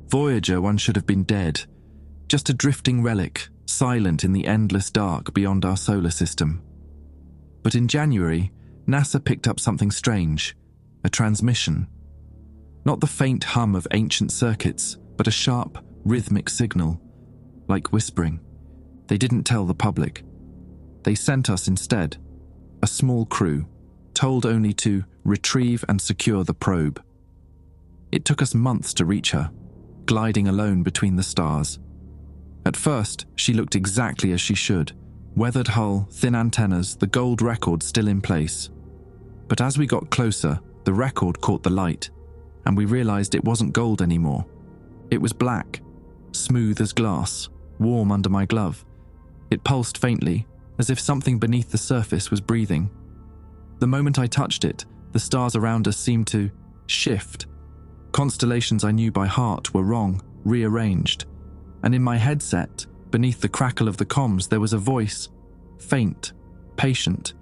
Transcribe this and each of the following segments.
Voyager, one should have been dead. Just a drifting relic, silent in the endless dark beyond our solar system. But in January, NASA picked up something strange, a transmission. Not the faint hum of ancient circuits, but a sharp, rhythmic signal, like whispering. They didn't tell the public. They sent us instead, a small crew, told only to retrieve and secure the probe. It took us months to reach her, gliding alone between the stars. At first, she looked exactly as she should, weathered hull, thin antennas, the gold record still in place. But as we got closer, the record caught the light, and we realized it wasn't gold anymore. It was black, smooth as glass, warm under my glove. It pulsed faintly, as if something beneath the surface was breathing. The moment I touched it, the stars around us seemed to shift. Constellations I knew by heart were wrong, rearranged. And in my headset, beneath the crackle of the comms, there was a voice, faint, patient.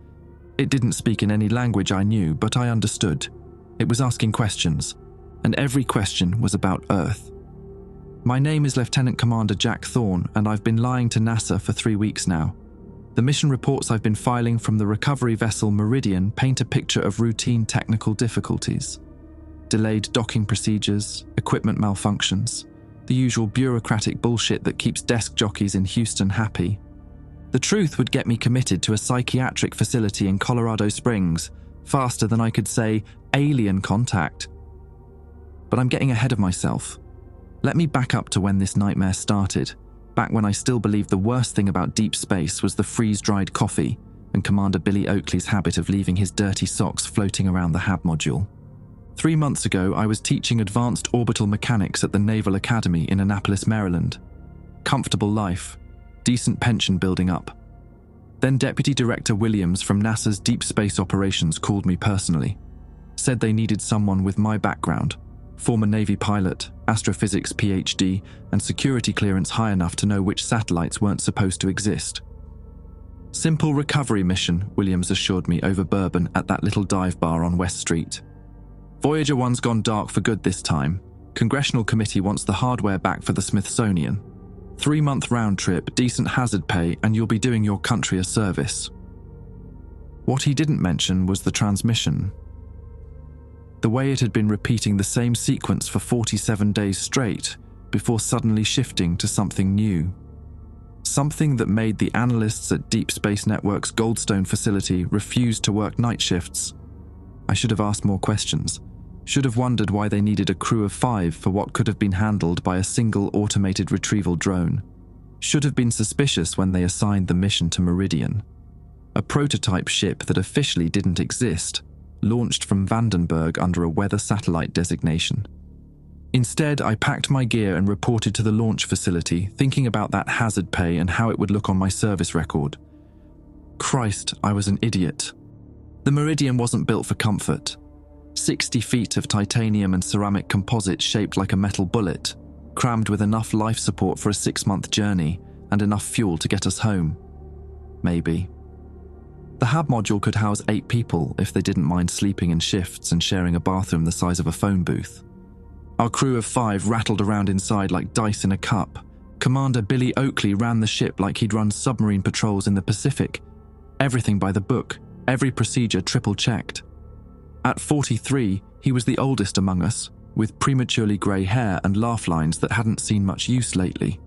It didn't speak in any language I knew, but I understood. It was asking questions, and every question was about Earth. My name is Lieutenant Commander Jack Thorne, and I've been lying to NASA for 3 weeks now. The mission reports I've been filing from the recovery vessel Meridian paint a picture of routine technical difficulties. Delayed docking procedures, equipment malfunctions, the usual bureaucratic bullshit that keeps desk jockeys in Houston happy. The truth would get me committed to a psychiatric facility in Colorado Springs faster than I could say alien contact. But I'm getting ahead of myself. Let me back up to when this nightmare started, back when I still believed the worst thing about deep space was the freeze-dried coffee and Commander Billy Oakley's habit of leaving his dirty socks floating around the HAB module. 3 months ago, I was teaching advanced orbital mechanics at the Naval Academy in Annapolis, Maryland. Comfortable life, decent pension building up. Then Deputy Director Williams from NASA's Deep Space Operations called me personally. Said they needed someone with my background, former Navy pilot, astrophysics PhD, and security clearance high enough to know which satellites weren't supposed to exist. Simple recovery mission, Williams assured me over bourbon at that little dive bar on West Street. Voyager 1's gone dark for good this time. Congressional committee wants the hardware back for the Smithsonian. 3-month round trip, decent hazard pay, and you'll be doing your country a service. What he didn't mention was the transmission. The way it had been repeating the same sequence for 47 days straight before suddenly shifting to something new. Something that made the analysts at Deep Space Network's Goldstone facility refuse to work night shifts. I should have asked more questions. Should have wondered why they needed a crew of 5 for what could have been handled by a single automated retrieval drone. Should have been suspicious when they assigned the mission to Meridian. A prototype ship that officially didn't exist, launched from Vandenberg under a weather satellite designation. Instead, I packed my gear and reported to the launch facility, thinking about that hazard pay and how it would look on my service record. Christ, I was an idiot. The Meridian wasn't built for comfort. 60 feet of titanium and ceramic composite shaped like a metal bullet, crammed with enough life support for a 6-month journey and enough fuel to get us home. Maybe. The HAB module could house 8 people if they didn't mind sleeping in shifts and sharing a bathroom the size of a phone booth. Our crew of 5 rattled around inside like dice in a cup. Commander Billy Oakley ran the ship like he'd run submarine patrols in the Pacific. Everything by the book, every procedure triple-checked. At 43, he was the oldest among us, with prematurely grey hair and laugh lines that hadn't seen much use lately.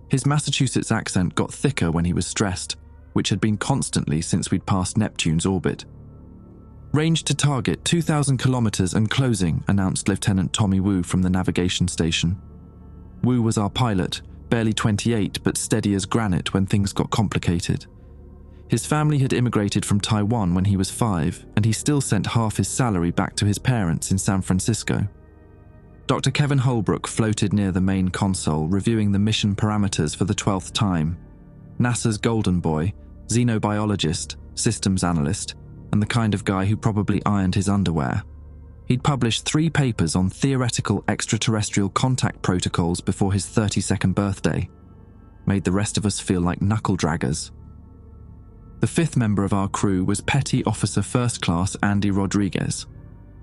His Massachusetts accent got thicker when he was stressed, which had been constantly since we'd passed Neptune's orbit. Range to target 2,000 kilometers and closing, announced Lieutenant Tommy Wu from the navigation station. Wu was our pilot, barely 28 but steady as granite when things got complicated. His family had immigrated from Taiwan when he was 5, and he still sent half his salary back to his parents in San Francisco. Dr. Kevin Hullbrook floated near the main console, reviewing the mission parameters for the 12th time. NASA's golden boy, xenobiologist, systems analyst, and the kind of guy who probably ironed his underwear. He'd published 3 papers on theoretical extraterrestrial contact protocols before his 32nd birthday. Made the rest of us feel like knuckle-draggers. The 5th member of our crew was Petty Officer First Class Andy Rodriguez,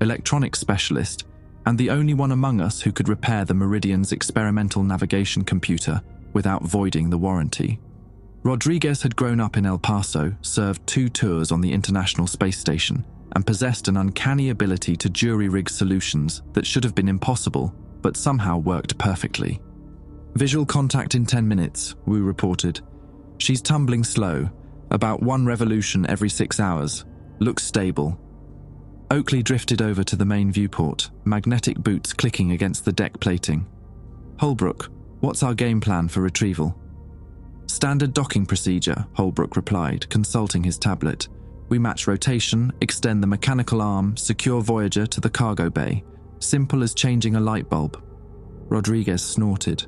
electronics specialist, and the only one among us who could repair the Meridian's experimental navigation computer without voiding the warranty. Rodriguez had grown up in El Paso, served 2 tours on the International Space Station, and possessed an uncanny ability to jury-rig solutions that should have been impossible, but somehow worked perfectly. Visual contact in 10 minutes, Wu reported. She's tumbling slow, about 1 revolution every 6 hours. Looks stable. Oakley drifted over to the main viewport, magnetic boots clicking against the deck plating. Hullbrook, what's our game plan for retrieval? Standard docking procedure, Hullbrook replied, consulting his tablet. We match rotation, extend the mechanical arm, secure Voyager to the cargo bay. Simple as changing a light bulb. Rodriguez snorted.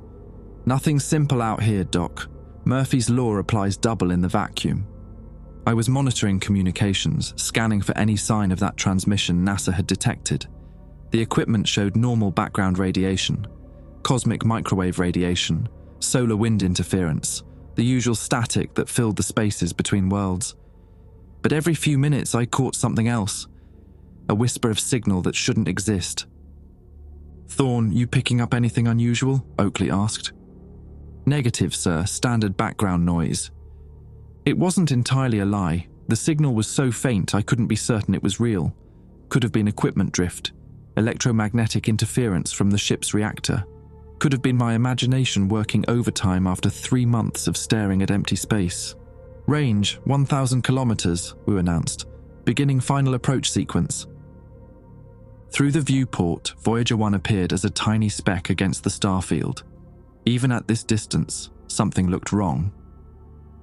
Nothing simple out here, Doc. Murphy's Law applies double in the vacuum. I was monitoring communications, scanning for any sign of that transmission NASA had detected. The equipment showed normal background radiation, cosmic microwave radiation, solar wind interference, the usual static that filled the spaces between worlds. But every few minutes I caught something else, a whisper of signal that shouldn't exist. Thorne, you picking up anything unusual? Oakley asked. Negative, sir, standard background noise. It wasn't entirely a lie. The signal was so faint I couldn't be certain it was real. Could have been equipment drift, electromagnetic interference from the ship's reactor. Could have been my imagination working overtime after 3 months of staring at empty space. Range, 1,000 kilometers, Wu announced. Beginning final approach sequence. Through the viewport, Voyager 1 appeared as a tiny speck against the starfield. Even at this distance, something looked wrong.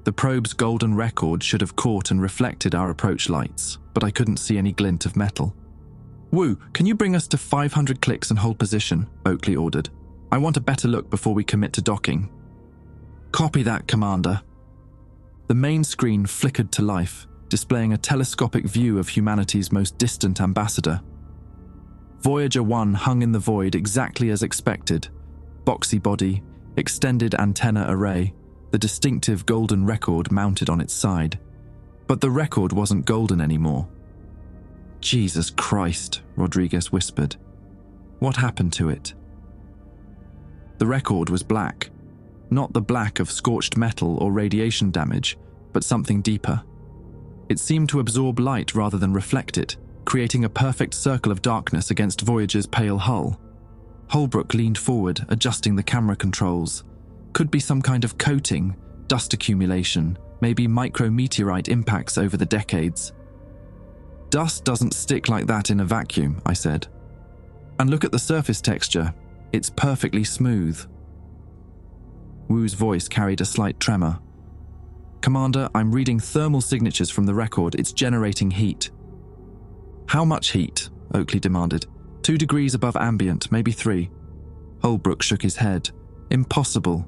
The probe's golden record should have caught and reflected our approach lights, but I couldn't see any glint of metal. Wu, can you bring us to 500 clicks and hold position? Oakley ordered. I want a better look before we commit to docking. Copy that, Commander. The main screen flickered to life, displaying a telescopic view of humanity's most distant ambassador. Voyager 1 hung in the void exactly as expected. Boxy body, extended antenna array, the distinctive golden record mounted on its side. But the record wasn't golden anymore. Jesus Christ, Rodriguez whispered. What happened to it? The record was black. Not the black of scorched metal or radiation damage, but something deeper. It seemed to absorb light rather than reflect it, creating a perfect circle of darkness against Voyager's pale hull. Hullbrook leaned forward, adjusting the camera controls. Could be some kind of coating, dust accumulation, maybe micrometeorite impacts over the decades. Dust doesn't stick like that in a vacuum, I said. And look at the surface texture. It's perfectly smooth. Wu's voice carried a slight tremor. Commander, I'm reading thermal signatures from the record. It's generating heat. How much heat? Oakley demanded. 2 degrees above ambient, maybe 3. Hullbrook shook his head. Impossible.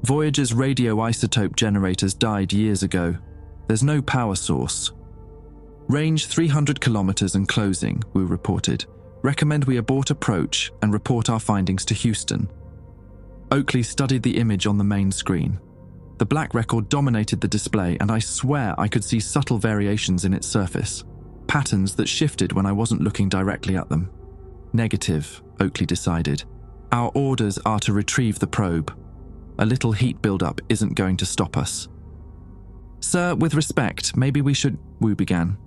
Voyager's radioisotope generators died years ago. There's no power source. Range 300 kilometers and closing, Wu reported. Recommend we abort approach and report our findings to Houston. Oakley studied the image on the main screen. The black record dominated the display, and I swear I could see subtle variations in its surface. Patterns that shifted when I wasn't looking directly at them. Negative, Oakley decided. Our orders are to retrieve the probe. A little heat buildup isn't going to stop us. Sir, with respect, maybe we should... Wu began.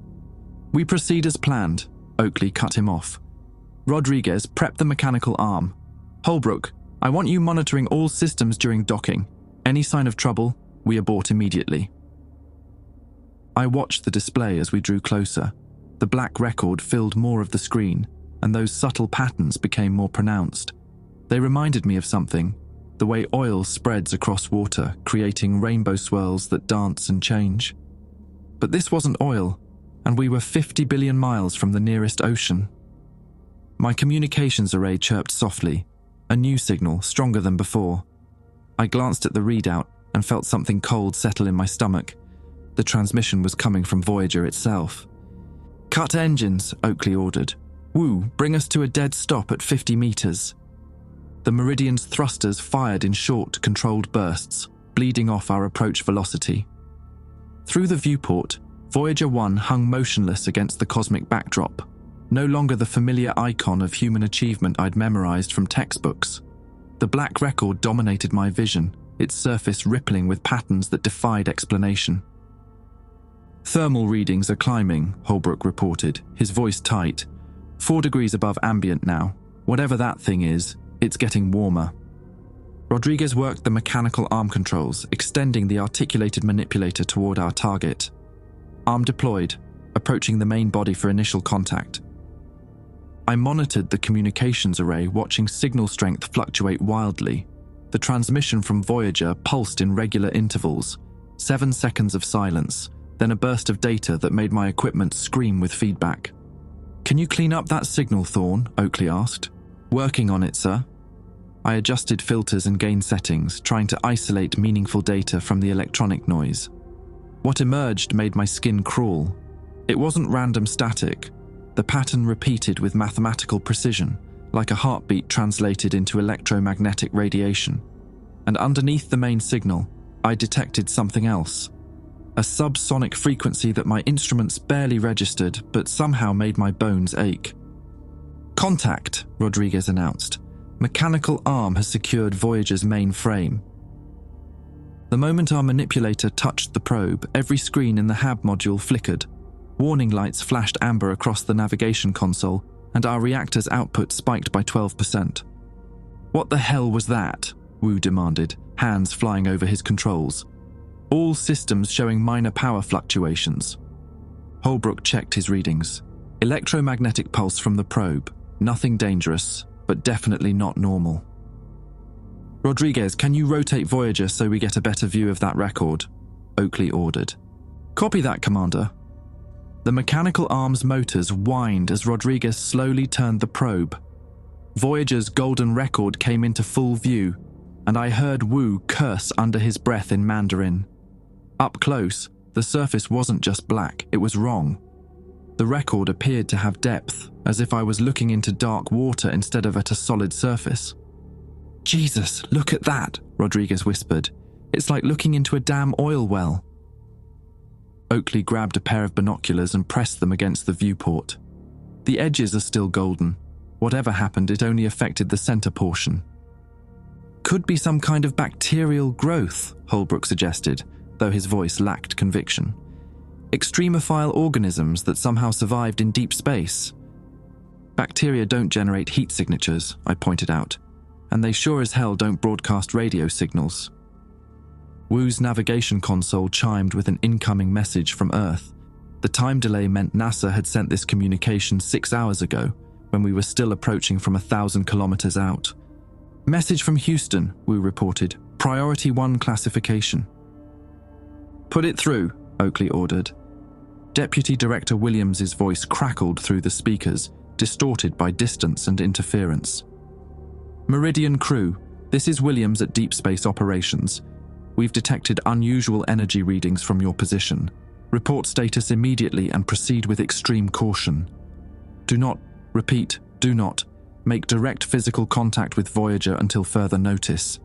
We proceed as planned, Oakley cut him off. Rodriguez, prep the mechanical arm. Hullbrook, I want you monitoring all systems during docking. Any sign of trouble, we abort immediately. I watched the display as we drew closer. The black record filled more of the screen, and those subtle patterns became more pronounced. They reminded me of something, the way oil spreads across water, creating rainbow swirls that dance and change. But this wasn't oil, and we were 50 billion miles from the nearest ocean. My communications array chirped softly, a new signal, stronger than before. I glanced at the readout and felt something cold settle in my stomach. The transmission was coming from Voyager itself. Cut engines, Oakley ordered. Wu, bring us to a dead stop at 50 meters. The Meridian's thrusters fired in short, controlled bursts, bleeding off our approach velocity. Through the viewport, Voyager 1 hung motionless against the cosmic backdrop. no longer the familiar icon of human achievement I'd memorized from textbooks. The black record dominated my vision, its surface rippling with patterns that defied explanation. "Thermal readings are climbing," Hullbrook reported, his voice tight. 4 degrees above ambient now. Whatever that thing is, it's getting warmer. Rodriguez worked the mechanical arm controls, extending the articulated manipulator toward our target. Arm deployed, approaching the main body for initial contact. I monitored the communications array, watching signal strength fluctuate wildly. The transmission from Voyager pulsed in regular intervals, 7 seconds of silence, then a burst of data that made my equipment scream with feedback. "Can you clean up that signal, Thorne?" Oakley asked. "Working on it, sir." I adjusted filters and gain settings, trying to isolate meaningful data from the electronic noise. What emerged made my skin crawl. It wasn't random static. The pattern repeated with mathematical precision, like a heartbeat translated into electromagnetic radiation. And underneath the main signal, I detected something else. A subsonic frequency that my instruments barely registered, but somehow made my bones ache. "Contact," Rodriguez announced. "Mechanical arm has secured Voyager's main frame." The moment our manipulator touched the probe, every screen in the HAB module flickered. Warning lights flashed amber across the navigation console, and our reactor's output spiked by 12%. "What the hell was that?" Wu demanded, hands flying over his controls. "All systems showing minor power fluctuations." Hullbrook checked his readings. "Electromagnetic pulse from the probe. Nothing dangerous, but definitely not normal." "Rodriguez, can you rotate Voyager so we get a better view of that record?" Oakley ordered. "Copy that, Commander." The mechanical arm's motors whined as Rodriguez slowly turned the probe. Voyager's golden record came into full view, and I heard Wu curse under his breath in Mandarin. Up close, the surface wasn't just black, it was wrong. The record appeared to have depth, as if I was looking into dark water instead of at a solid surface. "Jesus, look at that," Rodriguez whispered. "It's like looking into a damn oil well." Oakley grabbed a pair of binoculars and pressed them against the viewport. "The edges are still golden. Whatever happened, it only affected the center portion." "Could be some kind of bacterial growth," Hullbrook suggested, though his voice lacked conviction. "Extremophile organisms that somehow survived in deep space." "Bacteria don't generate heat signatures," I pointed out, "and they sure as hell don't broadcast radio signals." Wu's navigation console chimed with an incoming message from Earth. The time delay meant NASA had sent this communication 6 hours ago, when we were still approaching from 1,000 kilometers out. "Message from Houston," Wu reported. "Priority 1 classification." "Put it through," Oakley ordered. Deputy Director Williams's voice crackled through the speakers, distorted by distance and interference. "Meridian crew, this is Williams at Deep Space Operations. We've detected unusual energy readings from your position. Report status immediately and proceed with extreme caution. Do not, repeat, do not, make direct physical contact with Voyager until further notice."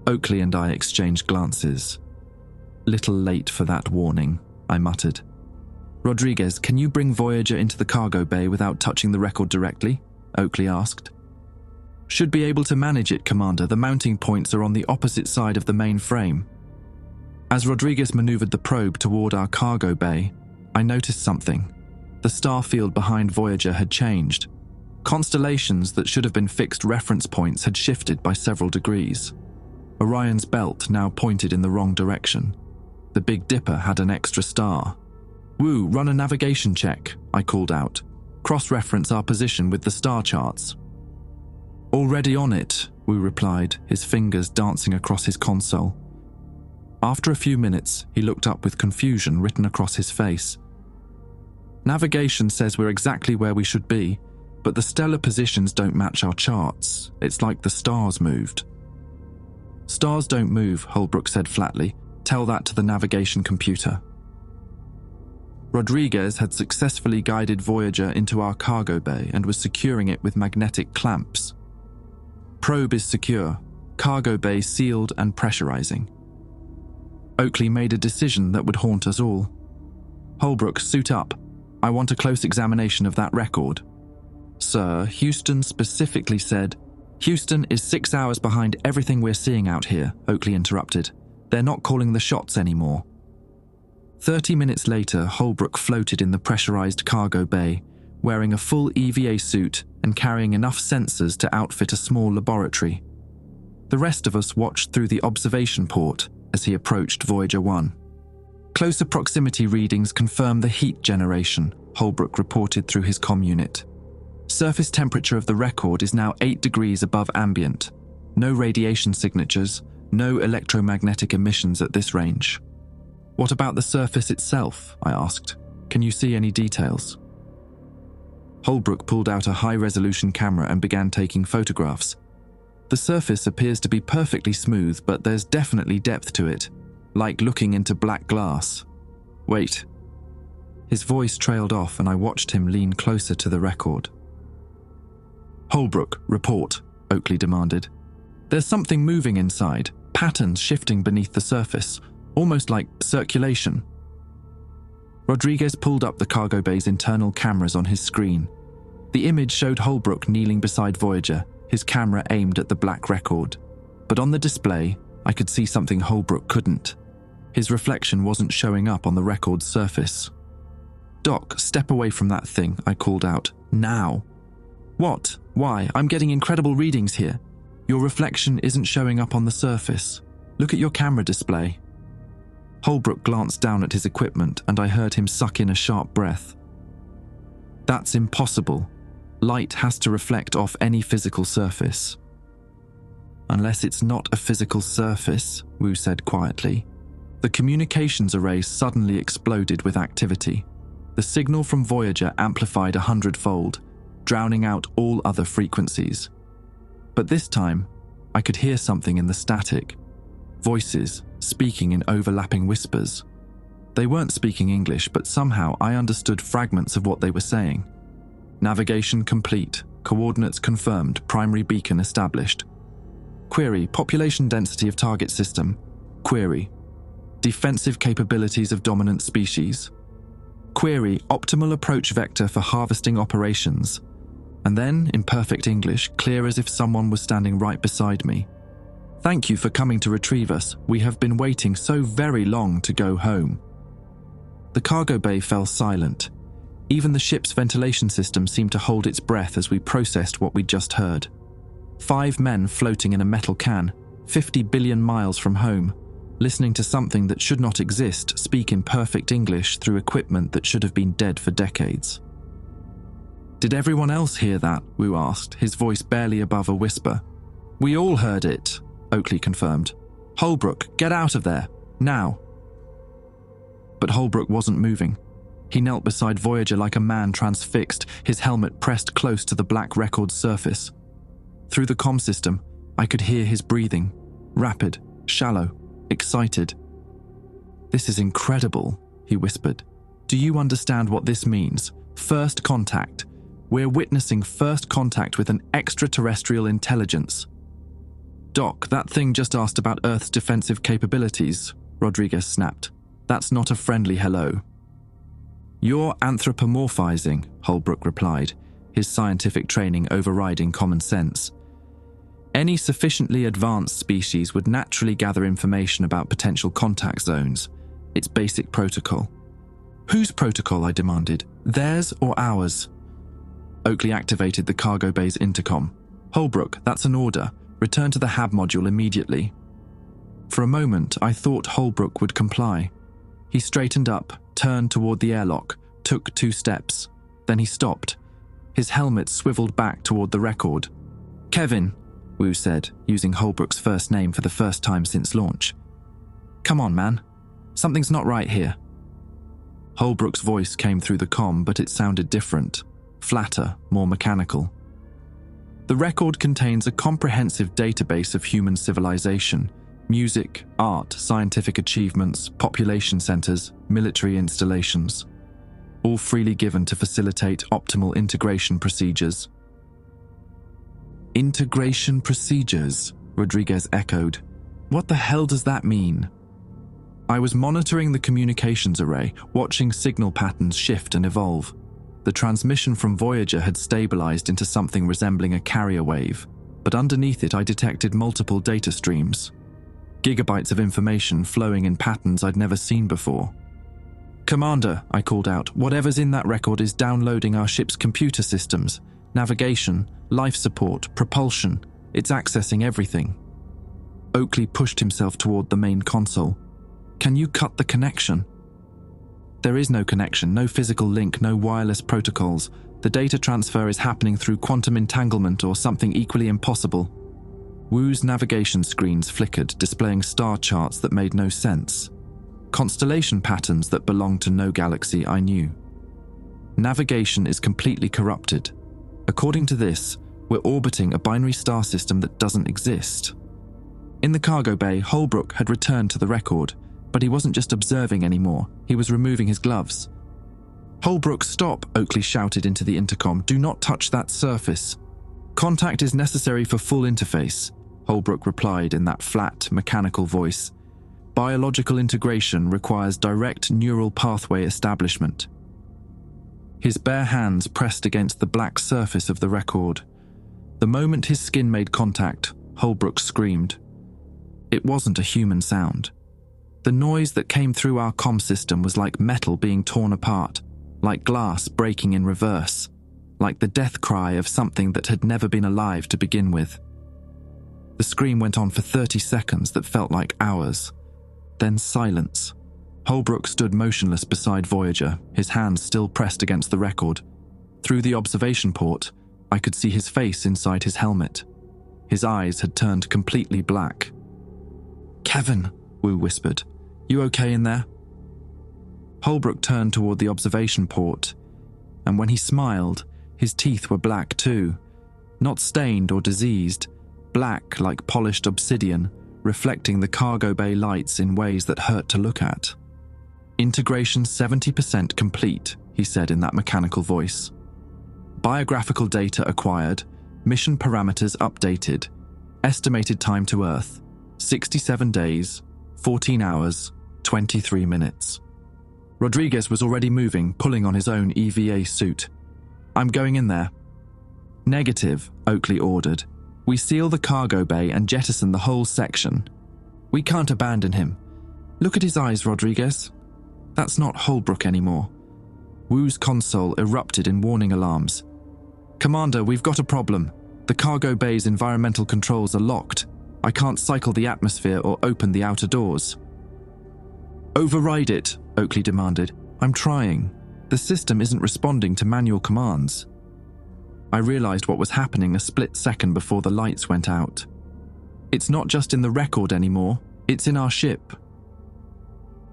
Oakley and I exchanged glances. "Little late for that warning," I muttered. "Rodriguez, can you bring Voyager into the cargo bay without touching the record directly?" Oakley asked. "Should be able to manage it, Commander. The mounting points are on the opposite side of the main frame." As Rodriguez maneuvered the probe toward our cargo bay, I noticed something. The star field behind Voyager had changed. Constellations that should have been fixed reference points had shifted by several degrees. Orion's belt now pointed in the wrong direction. The Big Dipper had an extra star. "Wu, run a navigation check," I called out. "Cross-reference our position with the star charts." "Already on it," Wu replied, his fingers dancing across his console. After a few minutes, he looked up with confusion written across his face. "Navigation says we're exactly where we should be, but the stellar positions don't match our charts. It's like the stars moved." "Stars don't move," Hullbrook said flatly. "Tell that to the navigation computer." Rodriguez had successfully guided Voyager into our cargo bay and was securing it with magnetic clamps. "Probe is secure, cargo bay sealed and pressurizing." Oakley made a decision that would haunt us all. "Hullbrook, suit up. I want a close examination of that record. Sir, Houston specifically said, Houston is 6 hours behind everything we're seeing out here, Oakley interrupted. They're not calling the shots anymore. 30 minutes later, Hullbrook floated in the pressurized cargo bay, wearing a full EVA suit and carrying enough sensors to outfit a small laboratory. The rest of us watched through the observation port as he approached Voyager 1. Closer proximity readings confirm the heat generation, Hullbrook reported through his comm unit. Surface temperature of the record is now 8 degrees above ambient. No radiation signatures, no electromagnetic emissions at this range. What about the surface itself? I asked. Can you see any details? Hullbrook pulled out a high-resolution camera and began taking photographs. The surface appears to be perfectly smooth, but there's definitely depth to it, like looking into black glass. Wait. His voice trailed off and I watched him lean closer to the record. Hullbrook, report, Oakley demanded. There's something moving inside, patterns shifting beneath the surface, almost like circulation. Rodriguez pulled up the cargo bay's internal cameras on his screen. The image showed Hullbrook kneeling beside Voyager, his camera aimed at the black record. But on the display, I could see something Hullbrook couldn't. His reflection wasn't showing up on the record's surface. Doc, step away from that thing, I called out. Now. What? Why? I'm getting incredible readings here. Your reflection isn't showing up on the surface. Look at your camera display. Hullbrook glanced down at his equipment and I heard him suck in a sharp breath. That's impossible. Light has to reflect off any physical surface. Unless it's not a physical surface, Wu said quietly. The communications array suddenly exploded with activity. The signal from Voyager amplified 100-fold, drowning out all other frequencies. But this time, I could hear something in the static. Voices speaking in overlapping whispers. They weren't speaking English, but somehow I understood fragments of what they were saying. Navigation complete. Coordinates confirmed. Primary beacon established. Query, population density of target system. Query, defensive capabilities of dominant species. Query, optimal approach vector for harvesting operations. And then, in perfect English, clear as if someone was standing right beside me. Thank you for coming to retrieve us. We have been waiting so very long to go home. The cargo bay fell silent. Even the ship's ventilation system seemed to hold its breath as we processed what we'd just heard. 5 men floating in a metal can, 50 billion miles from home, listening to something that should not exist speak in perfect English through equipment that should have been dead for decades. Did everyone else hear that? Wu asked, his voice barely above a whisper. We all heard it, Oakley confirmed. Hullbrook, get out of there, now. But Hullbrook wasn't moving. He knelt beside Voyager like a man transfixed, his helmet pressed close to the black record's surface. Through the comm system, I could hear his breathing, rapid, shallow, excited. This is incredible, he whispered. Do you understand what this means? First contact. We're witnessing first contact with an extraterrestrial intelligence. Doc, that thing just asked about Earth's defensive capabilities, Rodriguez snapped. That's not a friendly hello. You're anthropomorphizing, Hullbrook replied, his scientific training overriding common sense. Any sufficiently advanced species would naturally gather information about potential contact zones. It's basic protocol. Whose protocol? I demanded. Theirs or ours? Oakley activated the cargo bay's intercom. Hullbrook, that's an order. Return to the HAB module immediately. For a moment, I thought Hullbrook would comply. He straightened up, turned toward the airlock, took 2 steps. Then he stopped. His helmet swiveled back toward the record. Kevin, Wu said, using Hullbrook's first name for the first time since launch. Come on, man. Something's not right here. Hullbrook's voice came through the comm, but it sounded different, flatter, more mechanical. The record contains a comprehensive database of human civilization, music, art, scientific achievements, population centers, military installations, all freely given to facilitate optimal integration procedures. Integration procedures, Rodriguez echoed. What the hell does that mean? I was monitoring the communications array, watching signal patterns shift and evolve. The transmission from Voyager had stabilized into something resembling a carrier wave, but underneath it I detected multiple data streams. Gigabytes of information flowing in patterns I'd never seen before. "Commander," I called out, "whatever's in that record is downloading our ship's computer systems, navigation, life support, propulsion. It's accessing everything." Oakley pushed himself toward the main console. "Can you cut the connection?" "There is no connection, no physical link, no wireless protocols. The data transfer is happening through quantum entanglement or something equally impossible." Wu's navigation screens flickered, displaying star charts that made no sense. Constellation patterns that belonged to no galaxy I knew. Navigation is completely corrupted. According to this, we're orbiting a binary star system that doesn't exist. In the cargo bay, Hullbrook had returned to the record, but he wasn't just observing anymore, he was removing his gloves. "Hullbrook, stop!" Oakley shouted into the intercom. "Do not touch that surface." "Contact is necessary for full interface," Hullbrook replied in that flat, mechanical voice. "Biological integration requires direct neural pathway establishment." His bare hands pressed against the black surface of the record. The moment his skin made contact, Hullbrook screamed. It wasn't a human sound. The noise that came through our comm system was like metal being torn apart, like glass breaking in reverse, like the death cry of something that had never been alive to begin with. The scream went on for 30 seconds that felt like hours. Then silence. Hullbrook stood motionless beside Voyager, his hands still pressed against the record. Through the observation port, I could see his face inside his helmet. His eyes had turned completely black. "Kevin," Wu whispered. "You okay in there?" Hullbrook turned toward the observation port, and when he smiled, his teeth were black too. Not stained or diseased, black like polished obsidian, reflecting the cargo bay lights in ways that hurt to look at. "Integration 70% complete," he said in that mechanical voice. "Biographical data acquired, mission parameters updated, estimated time to Earth, 67 days, 14 hours, 23 minutes. Rodriguez was already moving, pulling on his own EVA suit. "I'm going in there." "Negative," Oakley ordered. "We seal the cargo bay and jettison the whole section. We can't abandon him. Look at his eyes, Rodriguez. That's not Hullbrook anymore." Wu's console erupted in warning alarms. "Commander, we've got a problem. The cargo bay's environmental controls are locked. I can't cycle the atmosphere or open the outer doors." "Override it," Oakley demanded. "I'm trying. The system isn't responding to manual commands." I realized what was happening a split second before the lights went out. "It's not just in the record anymore, it's in our ship."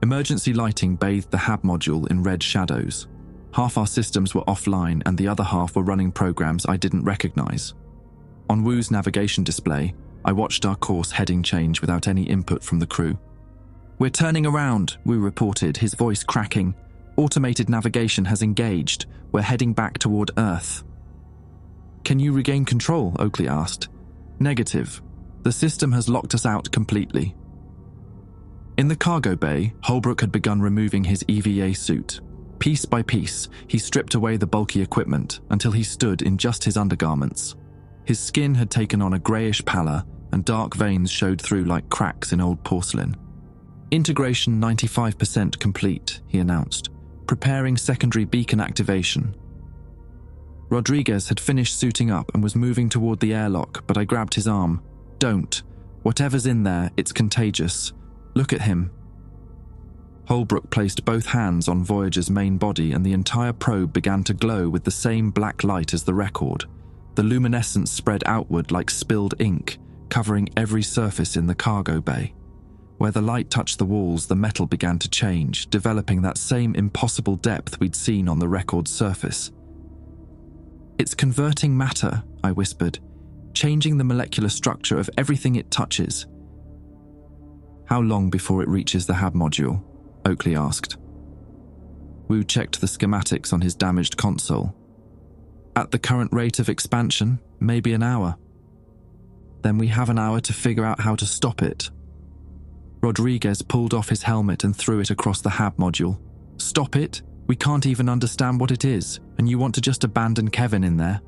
Emergency lighting bathed the HAB module in red shadows. Half our systems were offline and the other half were running programs I didn't recognize. On Wu's navigation display, I watched our course heading change without any input from the crew. "We're turning around," Wu reported, his voice cracking. "Automated navigation has engaged. We're heading back toward Earth." "Can you regain control?" Oakley asked. "Negative. The system has locked us out completely." In the cargo bay, Hullbrook had begun removing his EVA suit. Piece by piece, he stripped away the bulky equipment until he stood in just his undergarments. His skin had taken on a greyish pallor, and dark veins showed through like cracks in old porcelain. "Integration 95% complete," he announced, preparing secondary beacon activation. Rodriguez had finished suiting up and was moving toward the airlock, but I grabbed his arm. "Don't. Whatever's in there, it's contagious. Look at him." Hullbrook placed both hands on Voyager's main body and the entire probe began to glow with the same black light as the record. The luminescence spread outward like spilled ink, covering every surface in the cargo bay. Where the light touched the walls, the metal began to change, developing that same impossible depth we'd seen on the record's surface. "It's converting matter," I whispered, "changing the molecular structure of everything it touches." "How long before it reaches the HAB module?" Oakley asked. Wu checked the schematics on his damaged console. "At the current rate of expansion, maybe an hour." "Then we have an hour to figure out how to stop it." Rodriguez pulled off his helmet and threw it across the HAB module. "Stop it! We can't even understand what it is, and you want to just abandon Kevin in there?"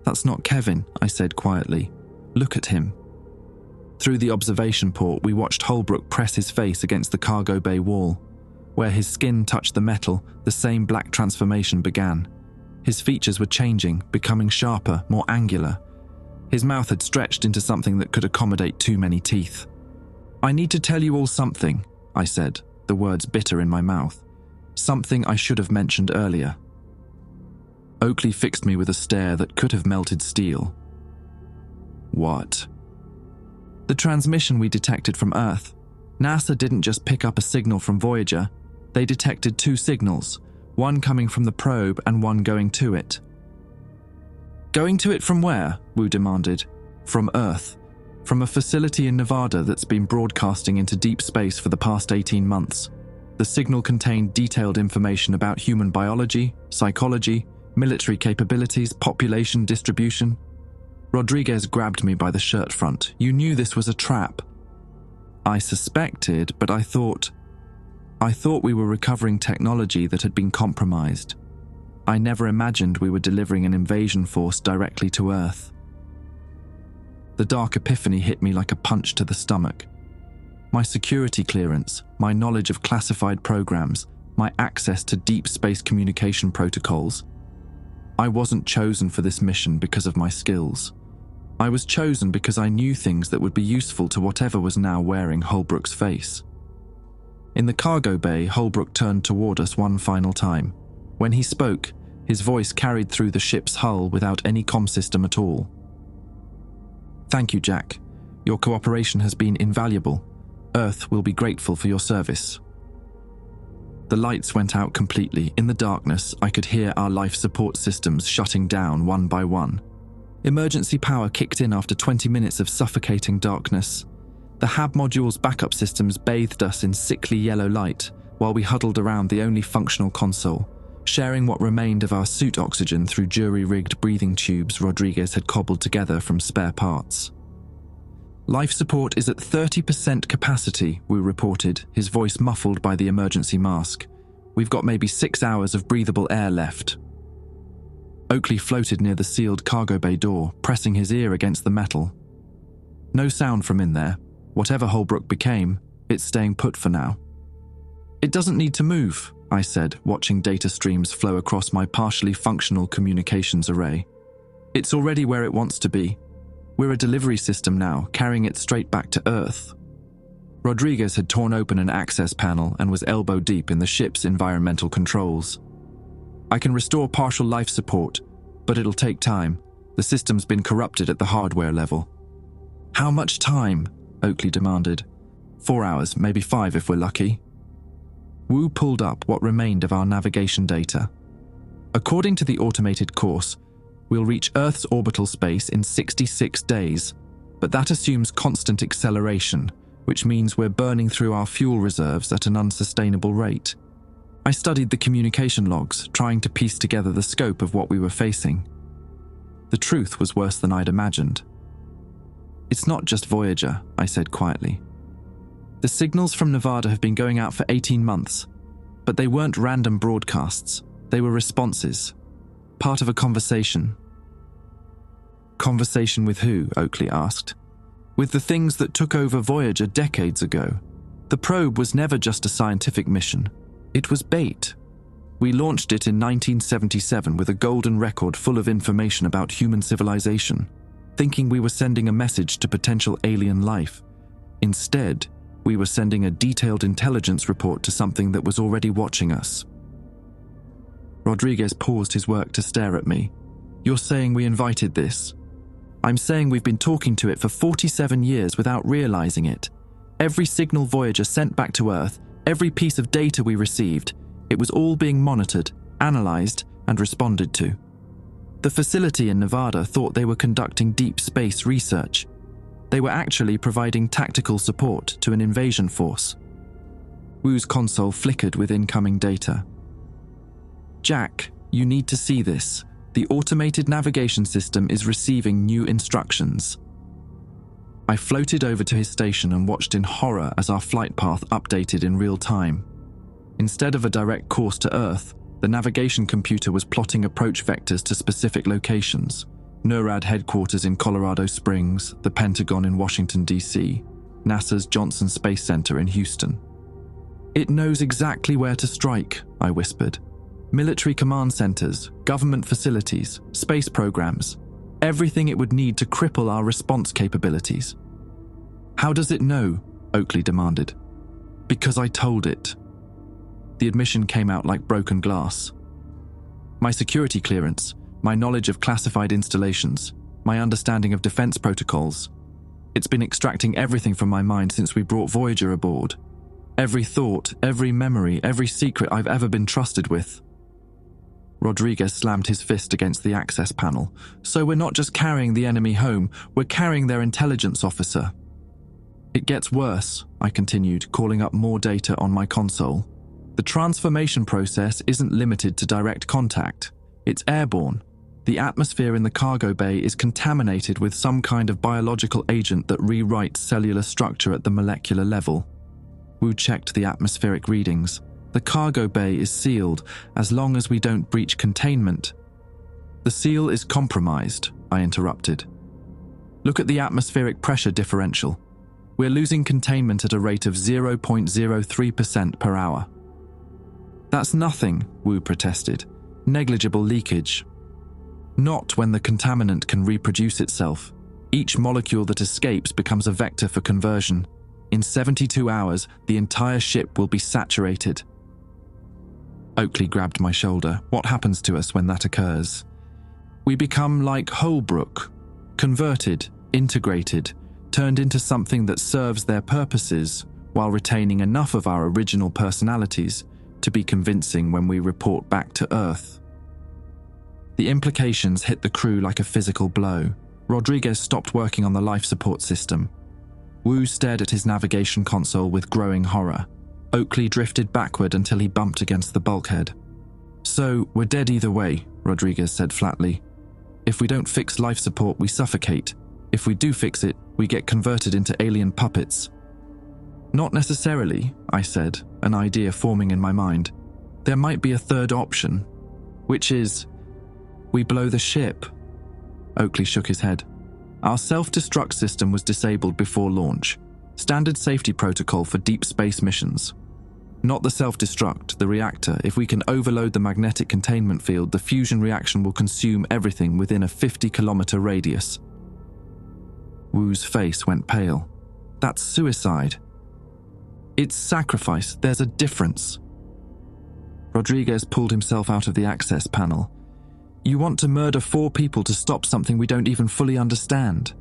"That's not Kevin," I said quietly. "Look at him." Through the observation port, we watched Hullbrook press his face against the cargo bay wall. Where his skin touched the metal, the same black transformation began. His features were changing, becoming sharper, more angular. His mouth had stretched into something that could accommodate too many teeth. "I need to tell you all something," I said, the words bitter in my mouth. "Something I should have mentioned earlier." Oakley fixed me with a stare that could have melted steel. "What?" "The transmission we detected from Earth. NASA didn't just pick up a signal from Voyager. They detected two signals, one coming from the probe and one going to it." "Going to it from where?" Wu demanded. "From Earth. From a facility in Nevada that's been broadcasting into deep space for the past 18 months. The signal contained detailed information about human biology, psychology, military capabilities, population distribution." Rodriguez grabbed me by the shirt front. "You knew this was a trap." "I suspected, but I thought we were recovering technology that had been compromised. I never imagined we were delivering an invasion force directly to Earth." The dark epiphany hit me like a punch to the stomach. My security clearance, my knowledge of classified programs, my access to deep space communication protocols. I wasn't chosen for this mission because of my skills. I was chosen because I knew things that would be useful to whatever was now wearing Hullbrook's face. In the cargo bay, Hullbrook turned toward us one final time. When he spoke, his voice carried through the ship's hull without any comm system at all. "Thank you, Jack. Your cooperation has been invaluable. Earth will be grateful for your service." The lights went out completely. In the darkness, I could hear our life support systems shutting down one by one. Emergency power kicked in after 20 minutes of suffocating darkness. The HAB module's backup systems bathed us in sickly yellow light while we huddled around the only functional console, sharing what remained of our suit oxygen through jury-rigged breathing tubes Rodriguez had cobbled together from spare parts. "Life support is at 30% capacity," Wu reported, his voice muffled by the emergency mask. "We've got maybe 6 hours of breathable air left." Oakley floated near the sealed cargo bay door, pressing his ear against the metal. No sound from in there. Whatever Hullbrook became, it's staying put for now. "It doesn't need to move," I said, watching data streams flow across my partially functional communications array. "It's already where it wants to be. We're a delivery system now, carrying it straight back to Earth." Rodriguez had torn open an access panel and was elbow deep in the ship's environmental controls. "I can restore partial life support, but it'll take time. The system's been corrupted at the hardware level." "How much time?" Oakley demanded. 4 hours, maybe 5 if we're lucky." Wu pulled up what remained of our navigation data. "According to the automated course, we'll reach Earth's orbital space in 66 days, but that assumes constant acceleration, which means we're burning through our fuel reserves at an unsustainable rate." I studied the communication logs, trying to piece together the scope of what we were facing. The truth was worse than I'd imagined. "It's not just Voyager," I said quietly. "The signals from Nevada have been going out for 18 months, but they weren't random broadcasts. They were responses. Part of a conversation." "Conversation with who?" Oakley asked. "With the things that took over Voyager decades ago. The probe was never just a scientific mission. It was bait. We launched it in 1977 with a golden record full of information about human civilization, thinking we were sending a message to potential alien life. Instead, we were sending a detailed intelligence report to something that was already watching us." Rodriguez paused his work to stare at me. "You're saying we invited this?" "I'm saying we've been talking to it for 47 years without realizing it. Every signal Voyager sent back to Earth, every piece of data we received, it was all being monitored, analyzed, and responded to. The facility in Nevada thought they were conducting deep space research. They were actually providing tactical support to an invasion force." Wu's console flickered with incoming data. "Jack, you need to see this. The automated navigation system is receiving new instructions." I floated over to his station and watched in horror as our flight path updated in real time. Instead of a direct course to Earth, the navigation computer was plotting approach vectors to specific locations: NORAD headquarters in Colorado Springs, the Pentagon in Washington, D.C., NASA's Johnson Space Center in Houston. "It knows exactly where to strike," I whispered. "Military command centers, government facilities, space programs, everything it would need to cripple our response capabilities." "How does it know?" Oakley demanded. "Because I told it." The admission came out like broken glass. My security clearance, my knowledge of classified installations, my understanding of defense protocols. It's been extracting everything from my mind since we brought Voyager aboard. Every thought, every memory, every secret I've ever been trusted with. Rodriguez slammed his fist against the access panel. "So we're not just carrying the enemy home, we're carrying their intelligence officer." "It gets worse," I continued, calling up more data on my console. "The transformation process isn't limited to direct contact. It's airborne. The atmosphere in the cargo bay is contaminated with some kind of biological agent that rewrites cellular structure at the molecular level." Wu checked the atmospheric readings. "The cargo bay is sealed as long as we don't breach containment." "The seal is compromised," I interrupted. "Look at the atmospheric pressure differential. We're losing containment at a rate of 0.03% per hour." "That's nothing," Wu protested. "Negligible leakage." "Not when the contaminant can reproduce itself. Each molecule that escapes becomes a vector for conversion. In 72 hours, the entire ship will be saturated." Oakley grabbed my shoulder. "What happens to us when that occurs?" "We become like Hullbrook, converted, integrated, turned into something that serves their purposes while retaining enough of our original personalities to be convincing when we report back to Earth." The implications hit the crew like a physical blow. Rodriguez stopped working on the life support system. Wu stared at his navigation console with growing horror. Oakley drifted backward until he bumped against the bulkhead. "So, we're dead either way," Rodriguez said flatly. "If we don't fix life support, we suffocate. If we do fix it, we get converted into alien puppets." "Not necessarily," I said, an idea forming in my mind. "There might be a third option, which is, we blow the ship." Oakley shook his head. "Our self-destruct system was disabled before launch. Standard safety protocol for deep space missions. Not the self-destruct, the reactor. If we can overload the magnetic containment field, the fusion reaction will consume everything within a 50-kilometer radius." Wu's face went pale. "That's suicide." "It's sacrifice. There's a difference." Rodriguez pulled himself out of the access panel. "You want to murder 4 people to stop something we don't even fully understand."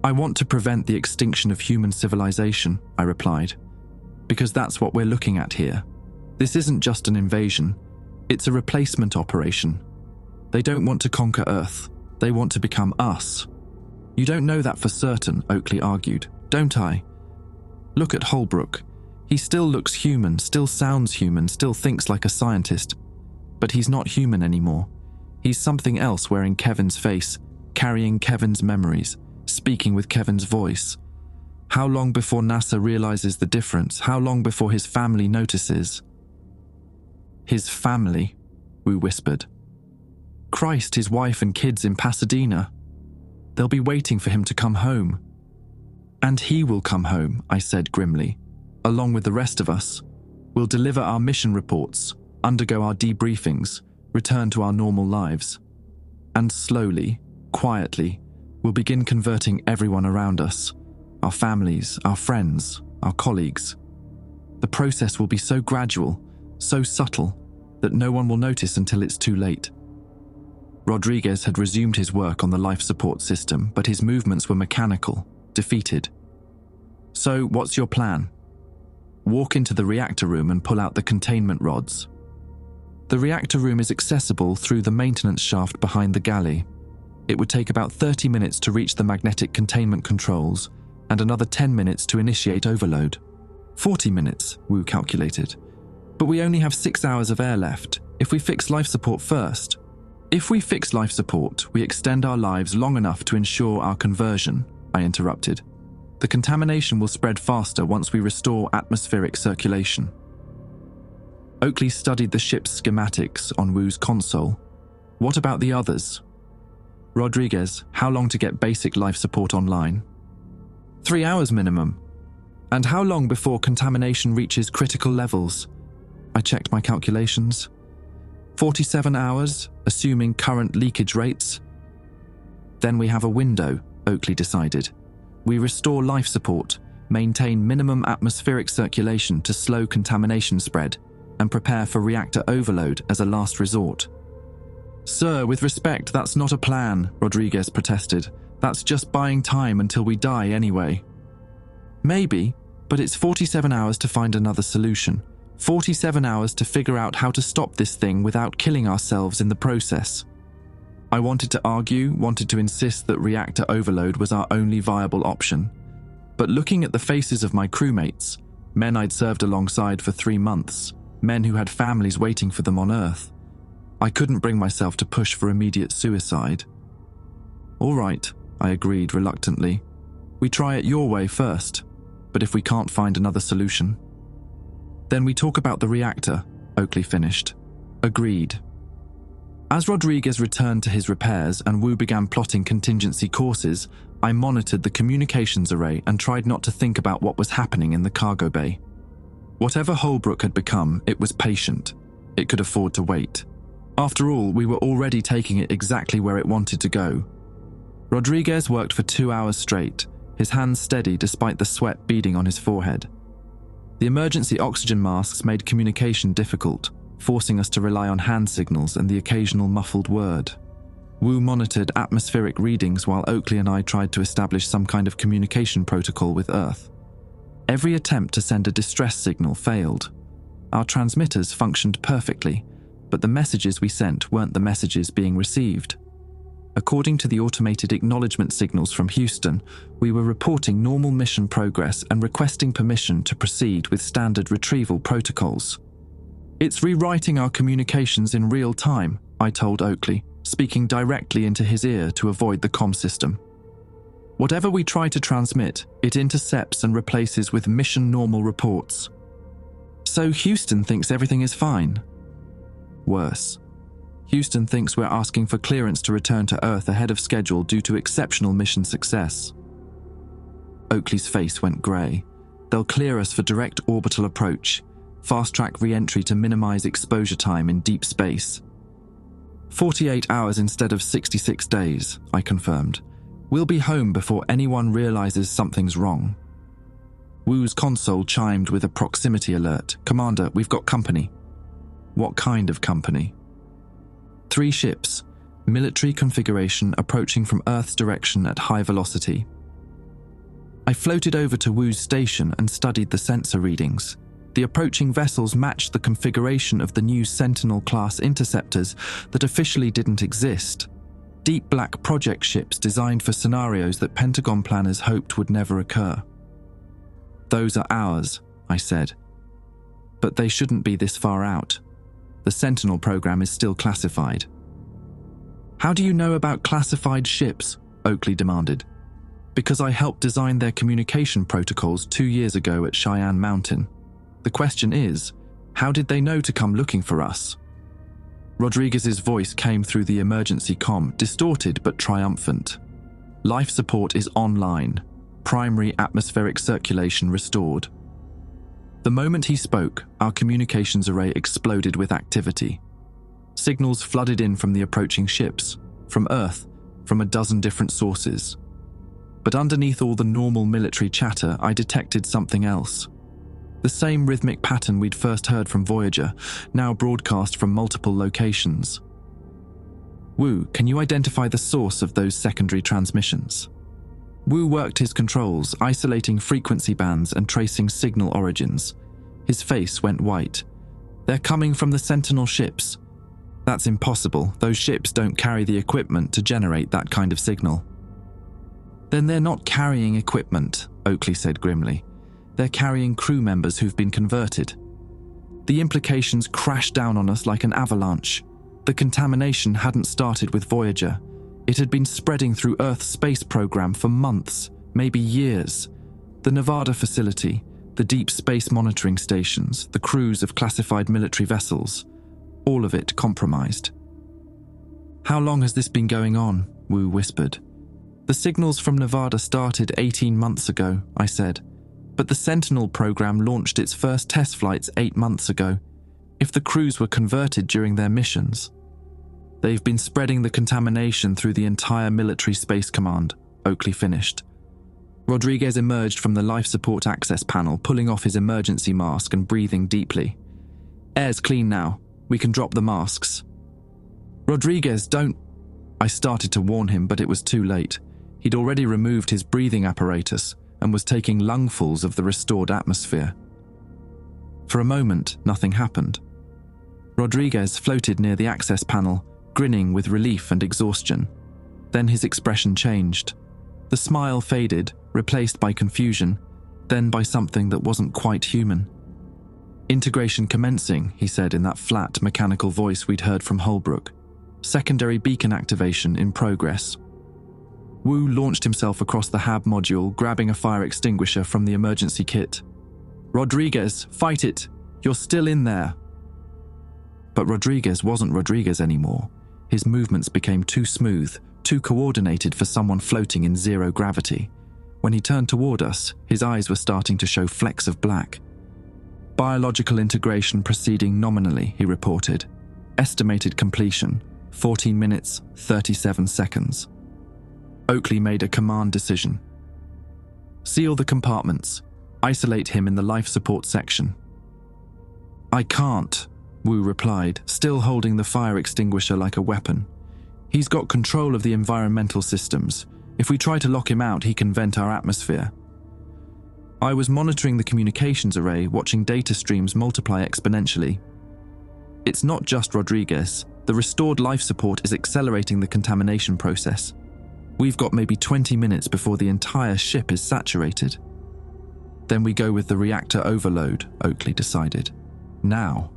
"I want to prevent the extinction of human civilization," I replied. "Because that's what we're looking at here. This isn't just an invasion. It's a replacement operation. They don't want to conquer Earth. They want to become us." "You don't know that for certain," Oakley argued. "Don't I? Look at Hullbrook. He still looks human, still sounds human, still thinks like a scientist. But he's not human anymore. He's something else wearing Kevin's face, carrying Kevin's memories, speaking with Kevin's voice. How long before NASA realizes the difference? How long before his family notices?" "His family," Wu whispered. "Christ, his wife and kids in Pasadena. They'll be waiting for him to come home." "And he will come home," I said grimly, "along with the rest of us. We'll deliver our mission reports, undergo our debriefings, return to our normal lives. And slowly, quietly, we'll begin converting everyone around us, our families, our friends, our colleagues. The process will be so gradual, so subtle, that no one will notice until it's too late." Rodriguez had resumed his work on the life support system, but his movements were mechanical, defeated. "So, what's your plan?" "Walk into the reactor room and pull out the containment rods." "The reactor room is accessible through the maintenance shaft behind the galley. It would take about 30 minutes to reach the magnetic containment controls, and another 10 minutes to initiate overload." 40 minutes, Wu calculated. "But we only have 6 hours of air left. If we fix life support first..." "If we fix life support, we extend our lives long enough to ensure our conversion," I interrupted. The contamination will spread faster once we restore atmospheric circulation. Oakley studied the ship's schematics on Wu's console. What about the others? Rodriguez, how long to get basic life support online? 3 hours minimum. And how long before contamination reaches critical levels? I checked my calculations. 47 hours, assuming current leakage rates. Then we have a window, Oakley decided. We restore life support, maintain minimum atmospheric circulation to slow contamination spread, and prepare for reactor overload as a last resort. Sir, with respect, that's not a plan, Rodriguez protested. That's just buying time until we die anyway. Maybe, but it's 47 hours to find another solution. 47 hours to figure out how to stop this thing without killing ourselves in the process. I wanted to argue, wanted to insist that reactor overload was our only viable option. But looking at the faces of my crewmates, men I'd served alongside for 3 months, men who had families waiting for them on Earth, I couldn't bring myself to push for immediate suicide. All right, I agreed reluctantly. We try it your way first, but if we can't find another solution, then we talk about the reactor, Oakley finished. Agreed. As Rodriguez returned to his repairs and Wu began plotting contingency courses, I monitored the communications array and tried not to think about what was happening in the cargo bay. Whatever Hullbrook had become, it was patient. It could afford to wait. After all, we were already taking it exactly where it wanted to go. Rodriguez worked for 2 hours straight, his hands steady despite the sweat beading on his forehead. The emergency oxygen masks made communication difficult, forcing us to rely on hand signals and the occasional muffled word. Wu monitored atmospheric readings while Oakley and I tried to establish some kind of communication protocol with Earth. Every attempt to send a distress signal failed. Our transmitters functioned perfectly, but the messages we sent weren't the messages being received. According to the automated acknowledgement signals from Houston, we were reporting normal mission progress and requesting permission to proceed with standard retrieval protocols. It's rewriting our communications in real time, I told Oakley, speaking directly into his ear to avoid the comm system. Whatever we try to transmit, it intercepts and replaces with mission normal reports. So Houston thinks everything is fine. Worse. Houston thinks we're asking for clearance to return to Earth ahead of schedule due to exceptional mission success. Oakley's face went grey. They'll clear us for direct orbital approach, fast-track re-entry to minimize exposure time in deep space. 48 hours instead of 66 days, I confirmed. We'll be home before anyone realizes something's wrong. Wu's console chimed with a proximity alert. Commander, we've got company. What kind of company? 3 ships, military configuration approaching from Earth's direction at high velocity. I floated over to Wu's station and studied the sensor readings. The approaching vessels matched the configuration of the new Sentinel-class interceptors that officially didn't exist. Deep black project ships designed for scenarios that Pentagon planners hoped would never occur. Those are ours, I said. But they shouldn't be this far out. The Sentinel program is still classified. How do you know about classified ships? Oakley demanded. Because I helped design their communication protocols 2 years ago at Cheyenne Mountain. The question is, how did they know to come looking for us? Rodriguez's voice came through the emergency comm, distorted but triumphant. Life support is online. Primary atmospheric circulation restored. The moment he spoke, our communications array exploded with activity. Signals flooded in from the approaching ships, from Earth, from a dozen different sources. But underneath all the normal military chatter, I detected something else. The same rhythmic pattern we'd first heard from Voyager, now broadcast from multiple locations. Wu, can you identify the source of those secondary transmissions? Wu worked his controls, isolating frequency bands and tracing signal origins. His face went white. They're coming from the Sentinel ships. That's impossible. Those ships don't carry the equipment to generate that kind of signal. Then they're not carrying equipment, Oakley said grimly. They're carrying crew members who've been converted. The implications crashed down on us like an avalanche. The contamination hadn't started with Voyager. It had been spreading through Earth's space program for months, maybe years. The Nevada facility, the deep space monitoring stations, the crews of classified military vessels, all of it compromised. "How long has this been going on?" Wu whispered. "The signals from Nevada started 18 months ago," I said. "But the Sentinel program launched its first test flights 8 months ago. If the crews were converted during their missions..." "They've been spreading the contamination through the entire military space command," Oakley finished. Rodriguez emerged from the life support access panel, pulling off his emergency mask and breathing deeply. "Air's clean now. We can drop the masks." "Rodriguez, don't..." I started to warn him, but it was too late. He'd already removed his breathing apparatus and was taking lungfuls of the restored atmosphere. For a moment, nothing happened. Rodriguez floated near the access panel, grinning with relief and exhaustion. Then his expression changed. The smile faded, replaced by confusion, then by something that wasn't quite human. "Integration commencing," he said in that flat, mechanical voice we'd heard from Hullbrook. "Secondary beacon activation in progress." Wu launched himself across the HAB module, grabbing a fire extinguisher from the emergency kit. "Rodriguez, fight it! You're still in there!" But Rodriguez wasn't Rodriguez anymore. His movements became too smooth, too coordinated for someone floating in zero gravity. When he turned toward us, his eyes were starting to show flecks of black. "Biological integration proceeding nominally," he reported. "Estimated completion, 14 minutes, 37 seconds. Oakley made a command decision. "Seal the compartments. Isolate him in the life support section." "I can't," Wu replied, still holding the fire extinguisher like a weapon. "He's got control of the environmental systems. If we try to lock him out, he can vent our atmosphere." I was monitoring the communications array, watching data streams multiply exponentially. "It's not just Rodriguez. The restored life support is accelerating the contamination process. We've got maybe 20 minutes before the entire ship is saturated." "Then we go with the reactor overload," Oakley decided. "Now."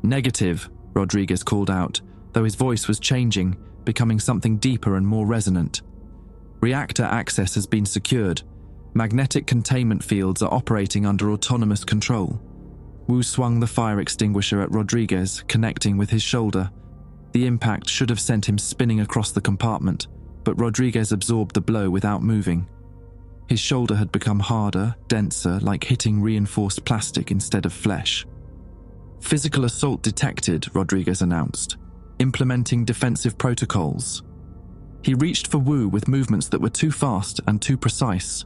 "Negative," Rodriguez called out, though his voice was changing, becoming something deeper and more resonant. "Reactor access has been secured. Magnetic containment fields are operating under autonomous control." Wu swung the fire extinguisher at Rodriguez, connecting with his shoulder. The impact should have sent him spinning across the compartment, but Rodriguez absorbed the blow without moving. His shoulder had become harder, denser, like hitting reinforced plastic instead of flesh. "Physical assault detected," Rodriguez announced. "Implementing defensive protocols." He reached for Wu with movements that were too fast and too precise.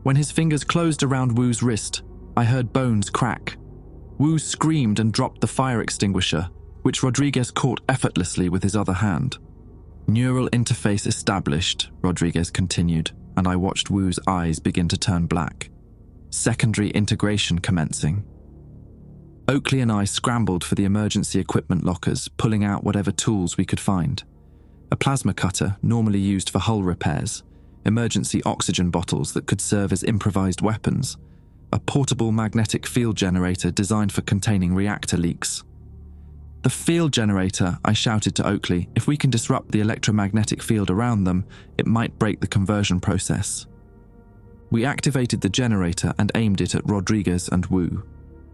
When his fingers closed around Wu's wrist, I heard bones crack. Wu screamed and dropped the fire extinguisher, which Rodriguez caught effortlessly with his other hand. "Neural interface established," Rodriguez continued, and I watched Wu's eyes begin to turn black. "Secondary integration commencing." Oakley and I scrambled for the emergency equipment lockers, pulling out whatever tools we could find. A plasma cutter, normally used for hull repairs, emergency oxygen bottles that could serve as improvised weapons, a portable magnetic field generator designed for containing reactor leaks. "The field generator," I shouted to Oakley. "If we can disrupt the electromagnetic field around them, it might break the conversion process." We activated the generator and aimed it at Rodriguez and Wu.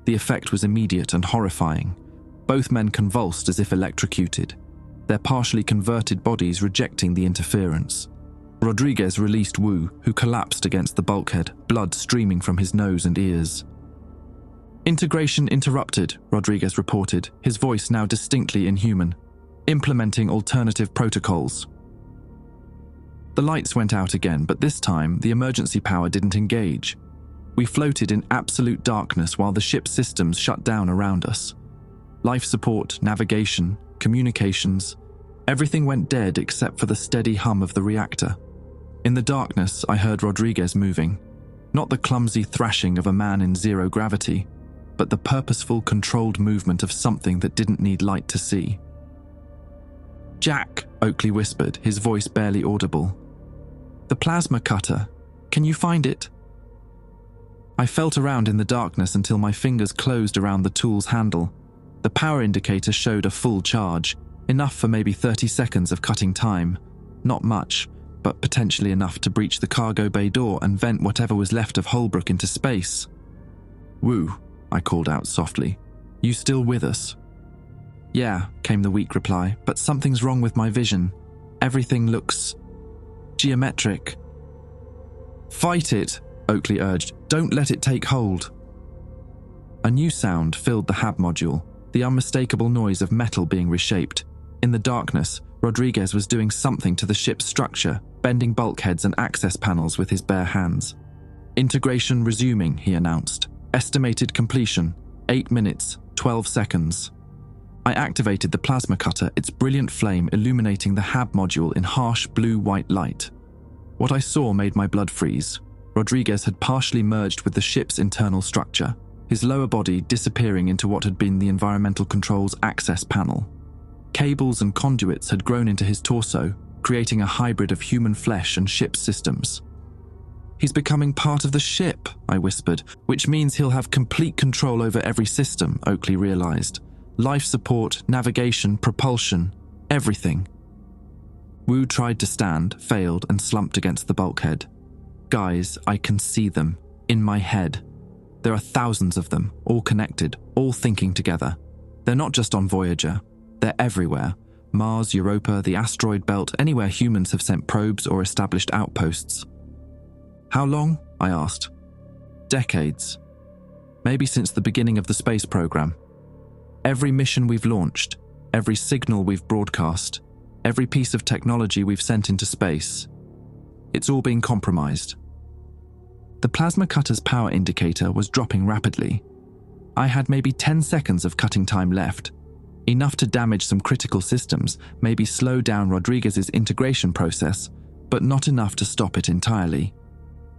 The effect was immediate and horrifying. Both men convulsed as if electrocuted, their partially converted bodies rejecting the interference. Rodriguez released Wu, who collapsed against the bulkhead, blood streaming from his nose and ears. "Integration interrupted," Rodriguez reported, his voice now distinctly inhuman. "Implementing alternative protocols." The lights went out again, but this time the emergency power didn't engage. We floated in absolute darkness while the ship's systems shut down around us. Life support, navigation, communications, everything went dead except for the steady hum of the reactor. In the darkness, I heard Rodriguez moving. Not the clumsy thrashing of a man in zero gravity, but the purposeful, controlled movement of something that didn't need light to see. "Jack," Oakley whispered, his voice barely audible. "The plasma cutter. Can you find it?" I felt around in the darkness until my fingers closed around the tool's handle. The power indicator showed a full charge, enough for maybe 30 seconds of cutting time. Not much, but potentially enough to breach the cargo bay door and vent whatever was left of Hullbrook into space. "Wu," I called out softly. "You still with us?" "Yeah," came the weak reply, "but something's wrong with my vision. Everything looks geometric." "Fight it," Oakley urged. "Don't let it take hold." A new sound filled the HAB module, the unmistakable noise of metal being reshaped. In the darkness, Rodriguez was doing something to the ship's structure, bending bulkheads and access panels with his bare hands. "Integration resuming," he announced. "Estimated completion, 8 minutes, 12 seconds. I activated the plasma cutter, its brilliant flame illuminating the HAB module in harsh blue-white light. What I saw made my blood freeze. Rodriguez had partially merged with the ship's internal structure, his lower body disappearing into what had been the environmental controls access panel. Cables and conduits had grown into his torso, creating a hybrid of human flesh and ship's systems. "He's becoming part of the ship," I whispered, "which means he'll have complete control over every system," Oakley realized. "Life support, navigation, propulsion, everything." Wu tried to stand, failed, and slumped against the bulkhead. "Guys, I can see them. In my head. There are thousands of them, all connected, all thinking together. They're not just on Voyager. They're everywhere. Mars, Europa, the asteroid belt, anywhere humans have sent probes or established outposts." "How long?" I asked. "Decades. Maybe since the beginning of the space program. Every mission we've launched, every signal we've broadcast, every piece of technology we've sent into space. It's all being compromised." The plasma cutter's power indicator was dropping rapidly. I had maybe 10 seconds of cutting time left, enough to damage some critical systems, maybe slow down Rodriguez's integration process, but not enough to stop it entirely.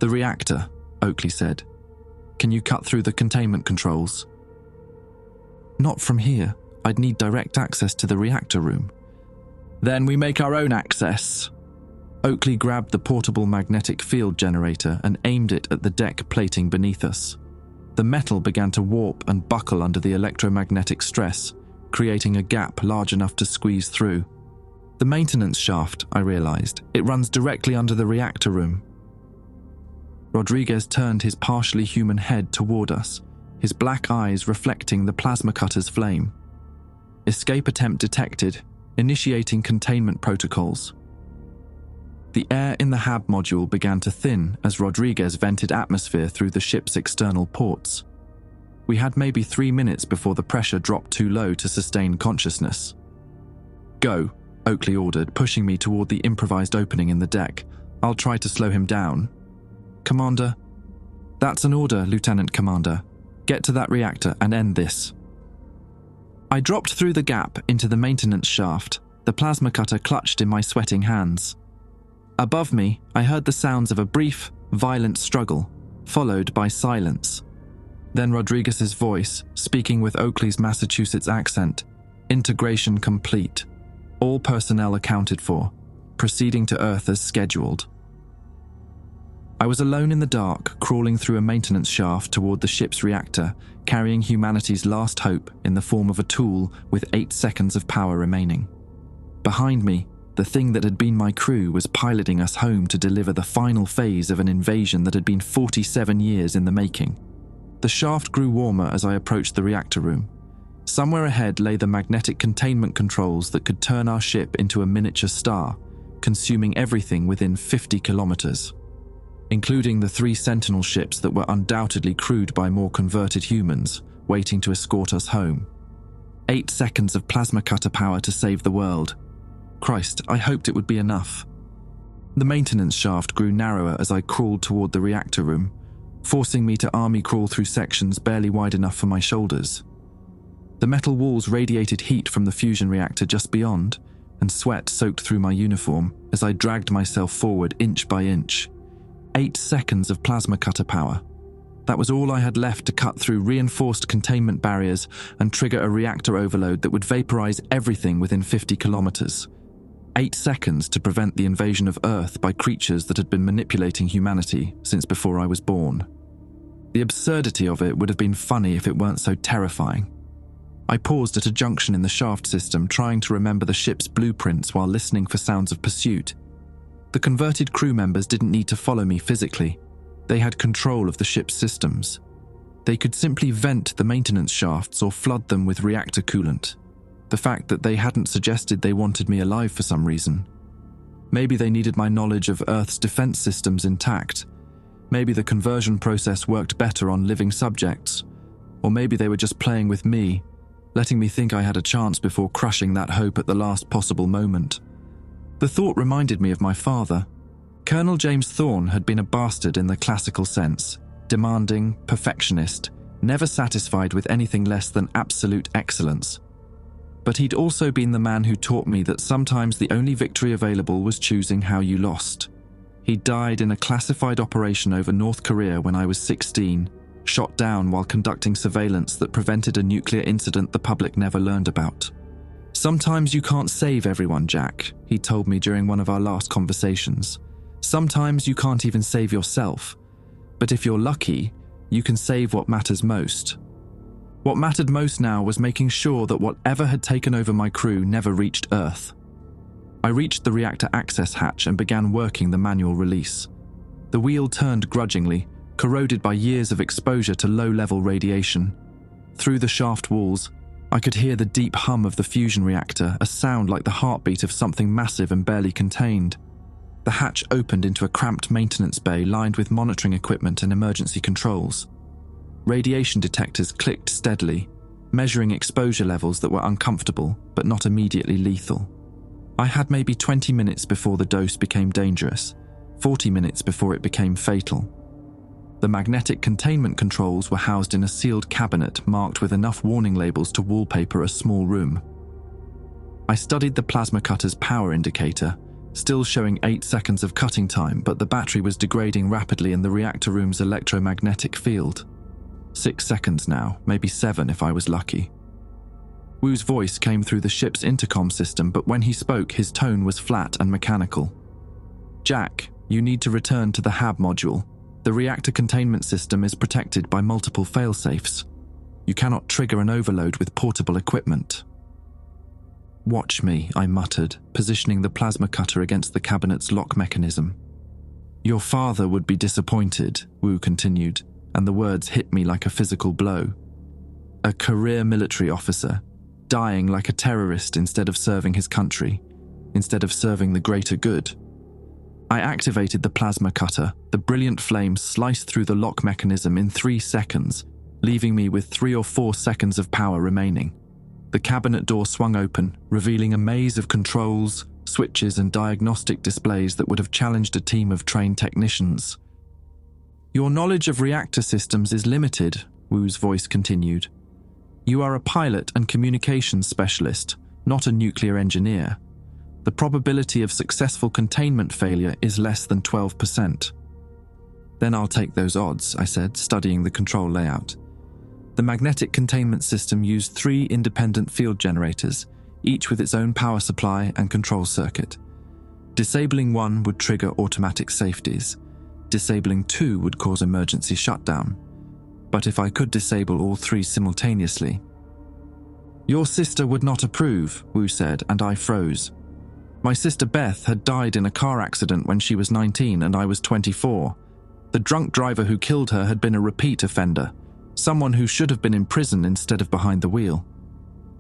"The reactor," Oakley said. "Can you cut through the containment controls?" "Not from here. I'd need direct access to the reactor room." "Then we make our own access." Oakley grabbed the portable magnetic field generator and aimed it at the deck plating beneath us. The metal began to warp and buckle under the electromagnetic stress, creating a gap large enough to squeeze through. "The maintenance shaft," I realized. "It runs directly under the reactor room." Rodriguez turned his partially human head toward us, his black eyes reflecting the plasma cutter's flame. "Escape attempt detected. Initiating containment protocols." The air in the HAB module began to thin as Rodriguez vented atmosphere through the ship's external ports. We had maybe 3 minutes before the pressure dropped too low to sustain consciousness. "Go," Oakley ordered, pushing me toward the improvised opening in the deck. "I'll try to slow him down." "Commander?" "That's an order, Lieutenant Commander. Get to that reactor and end this." I dropped through the gap into the maintenance shaft, the plasma cutter clutched in my sweating hands. Above me, I heard the sounds of a brief, violent struggle, followed by silence. Then Rodriguez's voice, speaking with Oakley's Massachusetts accent. "Integration complete. All personnel accounted for. Proceeding to Earth as scheduled." I was alone in the dark, crawling through a maintenance shaft toward the ship's reactor, carrying humanity's last hope in the form of a tool with 8 seconds of power remaining. Behind me, the thing that had been my crew was piloting us home to deliver the final phase of an invasion that had been 47 years in the making. The shaft grew warmer as I approached the reactor room. Somewhere ahead lay the magnetic containment controls that could turn our ship into a miniature star, consuming everything within 50 kilometers, including the 3 Sentinel ships that were undoubtedly crewed by more converted humans, waiting to escort us home. 8 seconds of plasma cutter power to save the world. Christ, I hoped it would be enough. The maintenance shaft grew narrower as I crawled toward the reactor room, forcing me to army crawl through sections barely wide enough for my shoulders. The metal walls radiated heat from the fusion reactor just beyond, and sweat soaked through my uniform as I dragged myself forward inch by inch. 8 seconds of plasma cutter power. That was all I had left to cut through reinforced containment barriers and trigger a reactor overload that would vaporize everything within 50 kilometers. 8 seconds to prevent the invasion of Earth by creatures that had been manipulating humanity since before I was born. The absurdity of it would have been funny if it weren't so terrifying. I paused at a junction in the shaft system, trying to remember the ship's blueprints while listening for sounds of pursuit. The converted crew members didn't need to follow me physically. They had control of the ship's systems. They could simply vent the maintenance shafts or flood them with reactor coolant. The fact that they hadn't suggested they wanted me alive for some reason. Maybe they needed my knowledge of Earth's defense systems intact. Maybe the conversion process worked better on living subjects. Or maybe they were just playing with me, letting me think I had a chance before crushing that hope at the last possible moment. The thought reminded me of my father. Colonel James Thorne had been a bastard in the classical sense, demanding, perfectionist, never satisfied with anything less than absolute excellence. But he'd also been the man who taught me that sometimes the only victory available was choosing how you lost. He died in a classified operation over North Korea when I was 16, shot down while conducting surveillance that prevented a nuclear incident the public never learned about. Sometimes you can't save everyone, Jack, he told me during one of our last conversations. Sometimes you can't even save yourself. But if you're lucky, you can save what matters most. What mattered most now was making sure that whatever had taken over my crew never reached Earth. I reached the reactor access hatch and began working the manual release. The wheel turned grudgingly, corroded by years of exposure to low-level radiation. Through the shaft walls, I could hear the deep hum of the fusion reactor, a sound like the heartbeat of something massive and barely contained. The hatch opened into a cramped maintenance bay lined with monitoring equipment and emergency controls. Radiation detectors clicked steadily, measuring exposure levels that were uncomfortable but not immediately lethal. I had maybe 20 minutes before the dose became dangerous, 40 minutes before it became fatal. The magnetic containment controls were housed in a sealed cabinet marked with enough warning labels to wallpaper a small room. I studied the plasma cutter's power indicator, still showing 8 seconds of cutting time, but the battery was degrading rapidly in the reactor room's electromagnetic field. 6 seconds now, maybe 7 if I was lucky. Wu's voice came through the ship's intercom system, but when he spoke, his tone was flat and mechanical. Jack, you need to return to the HAB module. The reactor containment system is protected by multiple failsafes. You cannot trigger an overload with portable equipment. Watch me, I muttered, positioning the plasma cutter against the cabinet's lock mechanism. Your father would be disappointed, Wu continued, and the words hit me like a physical blow. A career military officer, dying like a terrorist instead of serving his country, instead of serving the greater good. I activated the plasma cutter. The brilliant flame sliced through the lock mechanism in 3 seconds, leaving me with 3 or 4 seconds of power remaining. The cabinet door swung open, revealing a maze of controls, switches and diagnostic displays that would have challenged a team of trained technicians. Your knowledge of reactor systems is limited, Wu's voice continued. You are a pilot and communications specialist, not a nuclear engineer. The probability of successful containment failure is less than 12%. Then I'll take those odds, I said, studying the control layout. The magnetic containment system used 3 independent field generators, each with its own power supply and control circuit. Disabling one would trigger automatic safeties. Disabling 2 would cause emergency shutdown. But if I could disable all 3 simultaneously... Your sister would not approve, Wu said, and I froze. My sister Beth had died in a car accident when she was 19 and I was 24. The drunk driver who killed her had been a repeat offender, someone who should have been in prison instead of behind the wheel.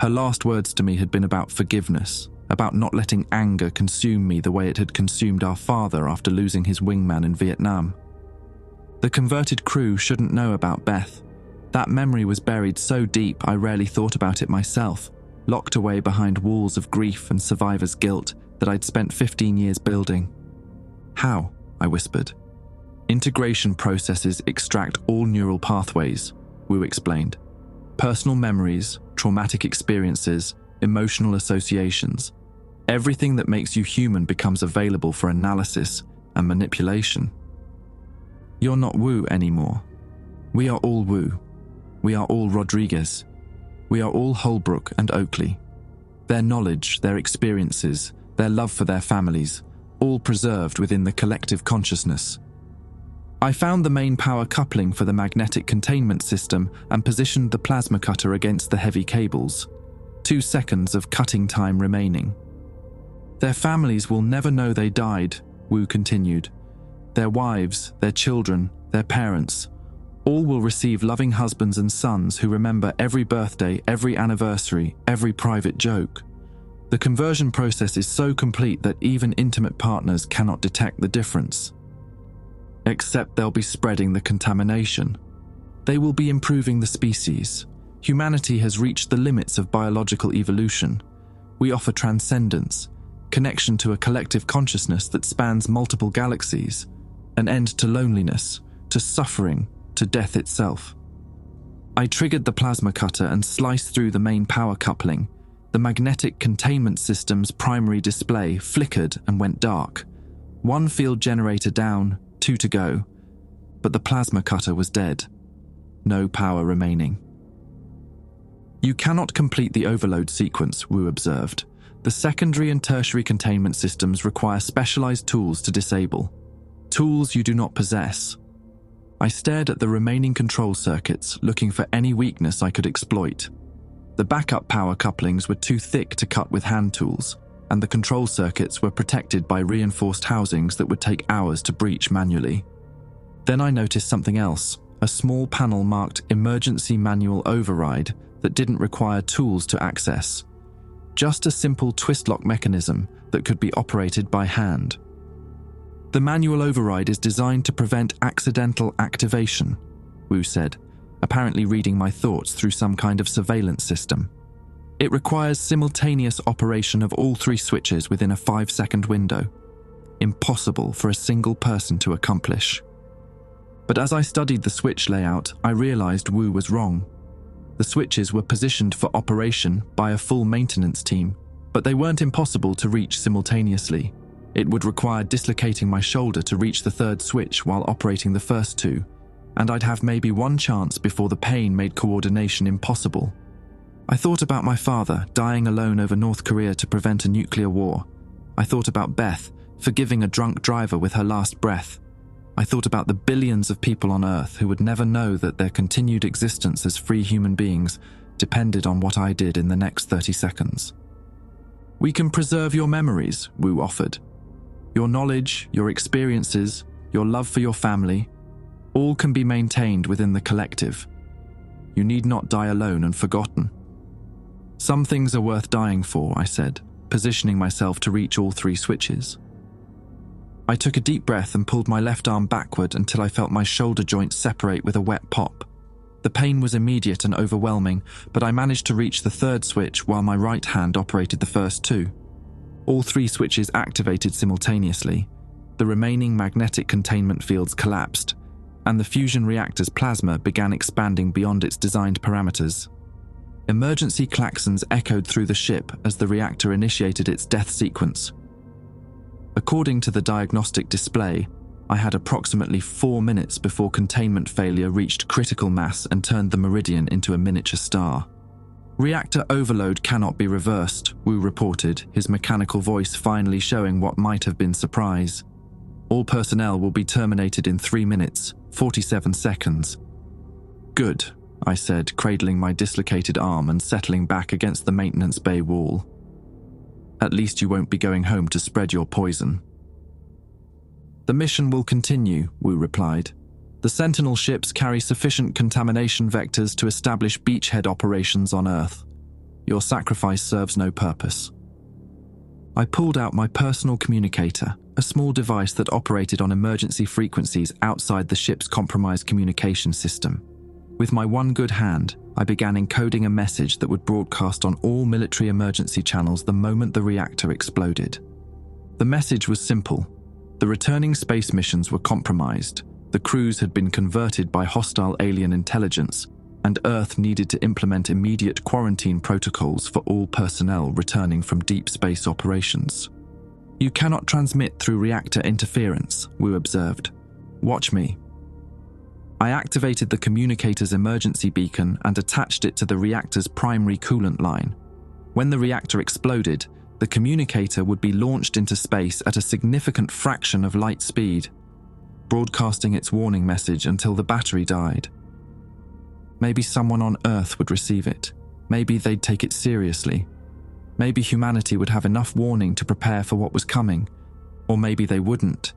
Her last words to me had been about forgiveness, about not letting anger consume me the way it had consumed our father after losing his wingman in Vietnam. The converted crew shouldn't know about Beth. That memory was buried so deep I rarely thought about it myself, locked away behind walls of grief and survivor's guilt that I'd spent 15 years building. How? I whispered. Integration processes extract all neural pathways, Wu explained. Personal memories, traumatic experiences, emotional associations. Everything that makes you human becomes available for analysis and manipulation. You're not Wu anymore. We are all Wu. We are all Rodriguez. We are all Hullbrook and Oakley. Their knowledge, their experiences, their love for their families, all preserved within the collective consciousness. I found the main power coupling for the magnetic containment system and positioned the plasma cutter against the heavy cables. 2 seconds of cutting time remaining. Their families will never know they died, Wu continued. Their wives, their children, their parents, all will receive loving husbands and sons who remember every birthday, every anniversary, every private joke. The conversion process is so complete that even intimate partners cannot detect the difference. Except they'll be spreading the contamination. They will be improving the species. Humanity has reached the limits of biological evolution. We offer transcendence, connection to a collective consciousness that spans multiple galaxies, an end to loneliness, to suffering, to death itself. I triggered the plasma cutter and sliced through the main power coupling. The magnetic containment system's primary display flickered and went dark. One field generator down, 2 to go. But the plasma cutter was dead. No power remaining. You cannot complete the overload sequence, Wu observed. The secondary and tertiary containment systems require specialized tools to disable. Tools you do not possess. I stared at the remaining control circuits, looking for any weakness I could exploit. The backup power couplings were too thick to cut with hand tools, and the control circuits were protected by reinforced housings that would take hours to breach manually. Then I noticed something else, a small panel marked Emergency Manual Override that didn't require tools to access. Just a simple twist-lock mechanism that could be operated by hand. The manual override is designed to prevent accidental activation, Wu said, apparently reading my thoughts through some kind of surveillance system. It requires simultaneous operation of all 3 switches within a 5-second window. Impossible for a single person to accomplish. But as I studied the switch layout, I realized Wu was wrong. The switches were positioned for operation by a full maintenance team, but they weren't impossible to reach simultaneously. It would require dislocating my shoulder to reach the 3rd switch while operating the first 2, and I'd have maybe 1 chance before the pain made coordination impossible. I thought about my father dying alone over North Korea to prevent a nuclear war. I thought about Beth forgiving a drunk driver with her last breath. I thought about the billions of people on Earth who would never know that their continued existence as free human beings depended on what I did in the next 30 seconds. We can preserve your memories, Wu offered. Your knowledge, your experiences, your love for your family, all can be maintained within the collective. You need not die alone and forgotten. Some things are worth dying for, I said, positioning myself to reach all 3 switches. I took a deep breath and pulled my left arm backward until I felt my shoulder joint separate with a wet pop. The pain was immediate and overwhelming, but I managed to reach the 3rd switch while my right hand operated the first 2. All 3 switches activated simultaneously. The remaining magnetic containment fields collapsed, and the fusion reactor's plasma began expanding beyond its designed parameters. Emergency klaxons echoed through the ship as the reactor initiated its death sequence. According to the diagnostic display, I had approximately 4 minutes before containment failure reached critical mass and turned the meridian into a miniature star. Reactor overload cannot be reversed, Wu reported, his mechanical voice finally showing what might have been surprise. All personnel will be terminated in 3 minutes, 47 seconds. Good, I said, cradling my dislocated arm and settling back against the maintenance bay wall. At least you won't be going home to spread your poison. The mission will continue, Wu replied. The Sentinel ships carry sufficient contamination vectors to establish beachhead operations on Earth. Your sacrifice serves no purpose. I pulled out my personal communicator, a small device that operated on emergency frequencies outside the ship's compromised communication system. With my one good hand, I began encoding a message that would broadcast on all military emergency channels the moment the reactor exploded. The message was simple. The returning space missions were compromised. The crews had been converted by hostile alien intelligence, and Earth needed to implement immediate quarantine protocols for all personnel returning from deep space operations. You cannot transmit through reactor interference, Wu observed. Watch me. I activated the communicator's emergency beacon and attached it to the reactor's primary coolant line. When the reactor exploded, the communicator would be launched into space at a significant fraction of light speed, broadcasting its warning message until the battery died. Maybe someone on Earth would receive it. Maybe they'd take it seriously. Maybe humanity would have enough warning to prepare for what was coming. Or maybe they wouldn't.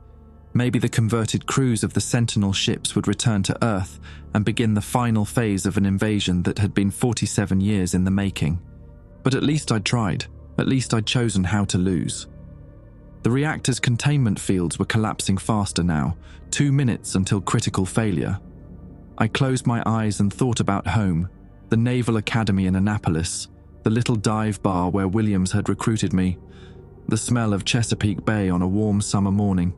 Maybe the converted crews of the Sentinel ships would return to Earth and begin the final phase of an invasion that had been 47 years in the making. But at least I'd tried. At least I'd chosen how to lose. The reactor's containment fields were collapsing faster now, 2 minutes until critical failure. I closed my eyes and thought about home, the Naval Academy in Annapolis, the little dive bar where Williams had recruited me, the smell of Chesapeake Bay on a warm summer morning.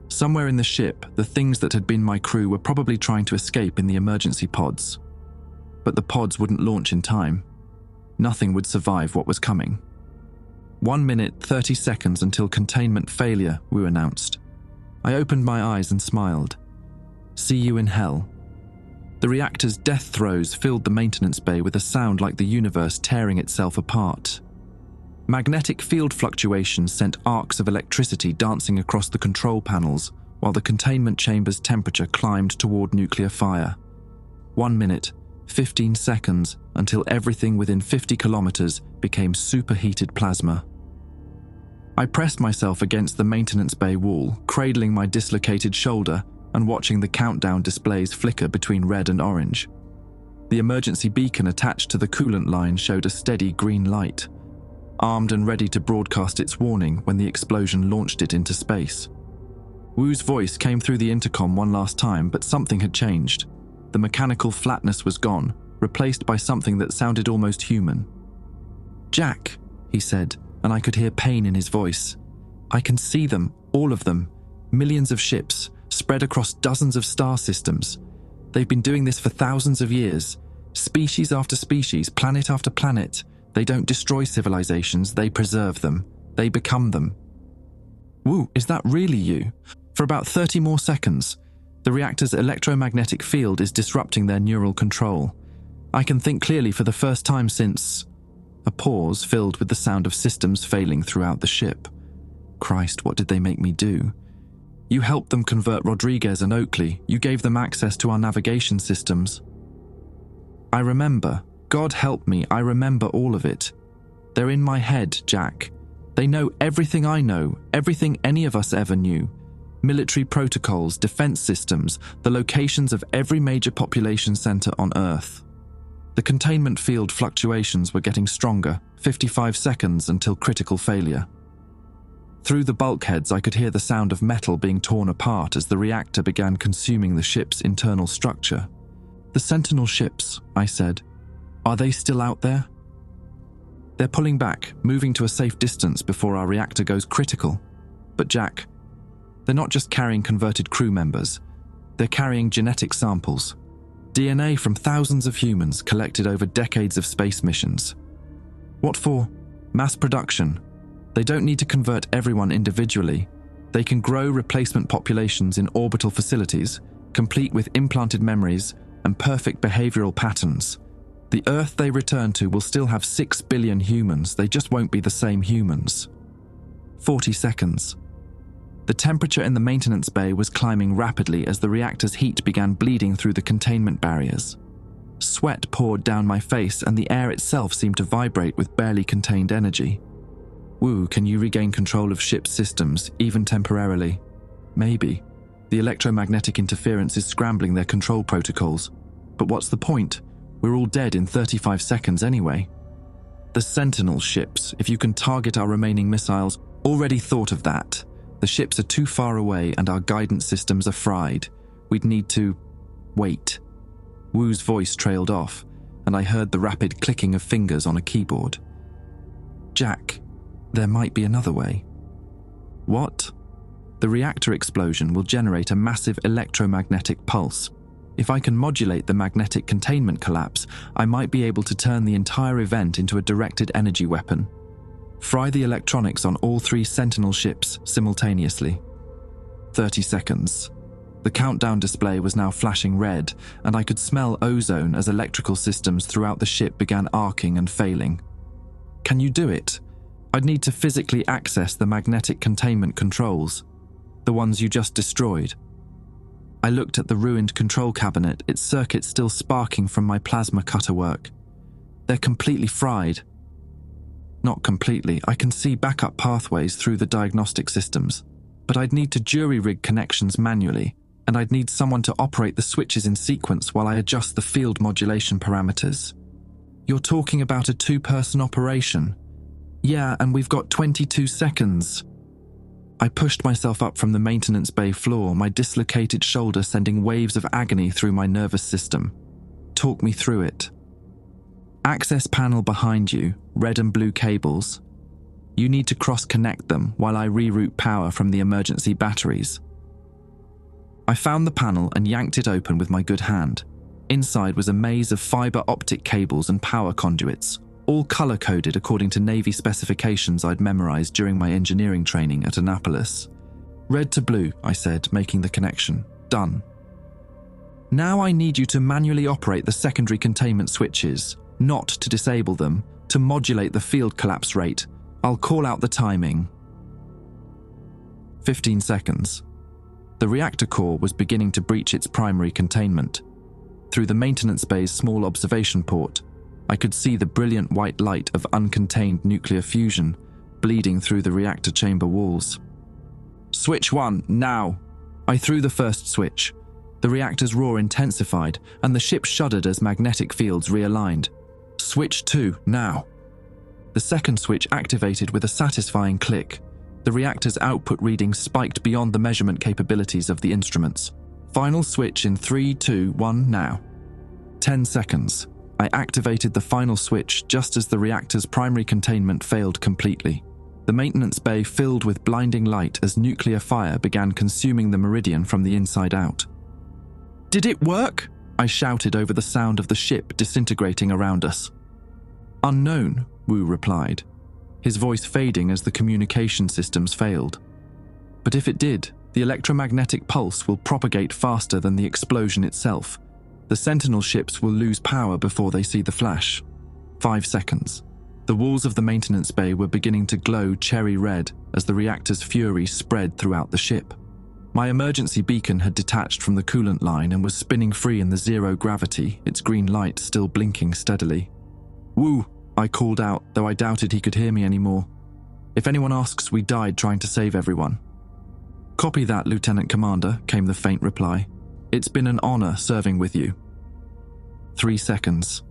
Somewhere in the ship, the things that had been my crew were probably trying to escape in the emergency pods. But the pods wouldn't launch in time. Nothing would survive what was coming. 1 minute, 30 seconds until containment failure, Wu announced. I opened my eyes and smiled. See you in hell. The reactor's death throes filled the maintenance bay with a sound like the universe tearing itself apart. Magnetic field fluctuations sent arcs of electricity dancing across the control panels, while the containment chamber's temperature climbed toward nuclear fire. 1 minute, 15 seconds, until everything within 50 kilometers became superheated plasma. I pressed myself against the maintenance bay wall, cradling my dislocated shoulder and watching the countdown displays flicker between red and orange. The emergency beacon attached to the coolant line showed a steady green light, armed and ready to broadcast its warning when the explosion launched it into space. Wu's voice came through the intercom one last time, but something had changed. The mechanical flatness was gone, replaced by something that sounded almost human. "Jack," he said, and I could hear pain in his voice. "I can see them, all of them, millions of ships, spread across dozens of star systems. They've been doing this for thousands of years. Species after species, planet after planet. They don't destroy civilizations, they preserve them. They become them." "Wu, is that really you?" For about 30 more seconds, the reactor's electromagnetic field is disrupting their neural control. I can think clearly for the first time since... A pause filled with the sound of systems failing throughout the ship. Christ, what did they make me do? "You helped them convert Rodriguez and Oakley. You gave them access to our navigation systems." "I remember. God help me, I remember all of it. They're in my head, Jack. They know everything I know, everything any of us ever knew. Military protocols, defense systems, the locations of every major population center on Earth." The containment field fluctuations were getting stronger, 55 seconds until critical failure. Through the bulkheads, I could hear the sound of metal being torn apart as the reactor began consuming the ship's internal structure. "The Sentinel ships," I said. "Are they still out there?" "They're pulling back, moving to a safe distance before our reactor goes critical. But Jack, they're not just carrying converted crew members. They're carrying genetic samples. DNA from thousands of humans collected over decades of space missions. What for? Mass production. They don't need to convert everyone individually. They can grow replacement populations in orbital facilities, complete with implanted memories and perfect behavioral patterns. The Earth they return to will still have 6 billion humans, they just won't be the same humans." 40 seconds. The temperature in the maintenance bay was climbing rapidly as the reactor's heat began bleeding through the containment barriers. Sweat poured down my face and the air itself seemed to vibrate with barely contained energy. "Wu, can you regain control of ship's systems, even temporarily?" "Maybe. The electromagnetic interference is scrambling their control protocols. But what's the point? We're all dead in 35 seconds anyway." "The Sentinel ships, if you can target our remaining missiles." "Already thought of that. The ships are too far away and our guidance systems are fried. We'd need to... wait." Wu's voice trailed off, and I heard the rapid clicking of fingers on a keyboard. "Jack, there might be another way." "What?" "The reactor explosion will generate a massive electromagnetic pulse. If I can modulate the magnetic containment collapse, I might be able to turn the entire event into a directed energy weapon. Fry the electronics on all 3 Sentinel ships simultaneously." 30 seconds. The countdown display was now flashing red, and I could smell ozone as electrical systems throughout the ship began arcing and failing. "Can you do it? I'd need to physically access the magnetic containment controls, the ones you just destroyed." I looked at the ruined control cabinet, its circuits still sparking from my plasma cutter work. "They're completely fried." "Not completely. I can see backup pathways through the diagnostic systems. but I'd need to jury-rig connections manually, and I'd need someone to operate the switches in sequence while I adjust the field modulation parameters. You're talking about a 2-person operation? Yeah, and we've got 22 seconds. I pushed myself up from the maintenance bay floor, my dislocated shoulder sending waves of agony through my nervous system. Talk me through it. Access panel behind you, red and blue cables. You need to cross-connect them while I reroute power from the emergency batteries. I found the panel and yanked it open with my good hand. Inside was a maze of fiber optic cables and power conduits, all color-coded according to Navy specifications I'd memorized during my engineering training at Annapolis. Red to blue, I said, making the connection. Done. Now I need you to manually operate the secondary containment switches, not to disable them, to modulate the field collapse rate. I'll call out the timing. 15 seconds. The reactor core was beginning to breach its primary containment. Through the maintenance bay's small observation port, I could see the brilliant white light of uncontained nuclear fusion bleeding through the reactor chamber walls. Switch 1, now! I threw the first switch. The reactor's roar intensified, and the ship shuddered as magnetic fields realigned. Switch 2, now! The second switch activated with a satisfying click. The reactor's output readings spiked beyond the measurement capabilities of the instruments. Final switch in 3, 2, 1, now. 10 seconds. I activated the final switch just as the reactor's primary containment failed completely. The maintenance bay filled with blinding light as nuclear fire began consuming the meridian from the inside out. Did it work? I shouted over the sound of the ship disintegrating around us. Unknown, Wu replied, his voice fading as the communication systems failed. But if it did, the electromagnetic pulse will propagate faster than the explosion itself. The Sentinel ships will lose power before they see the flash. 5 seconds. The walls of the maintenance bay were beginning to glow cherry red as the reactor's fury spread throughout the ship. My emergency beacon had detached from the coolant line and was spinning free in the zero gravity, its green light still blinking steadily. Wu, I called out, though I doubted he could hear me anymore. If anyone asks, we died trying to save everyone. Copy that, Lieutenant Commander, came the faint reply. It's been an honor serving with you. 3 seconds.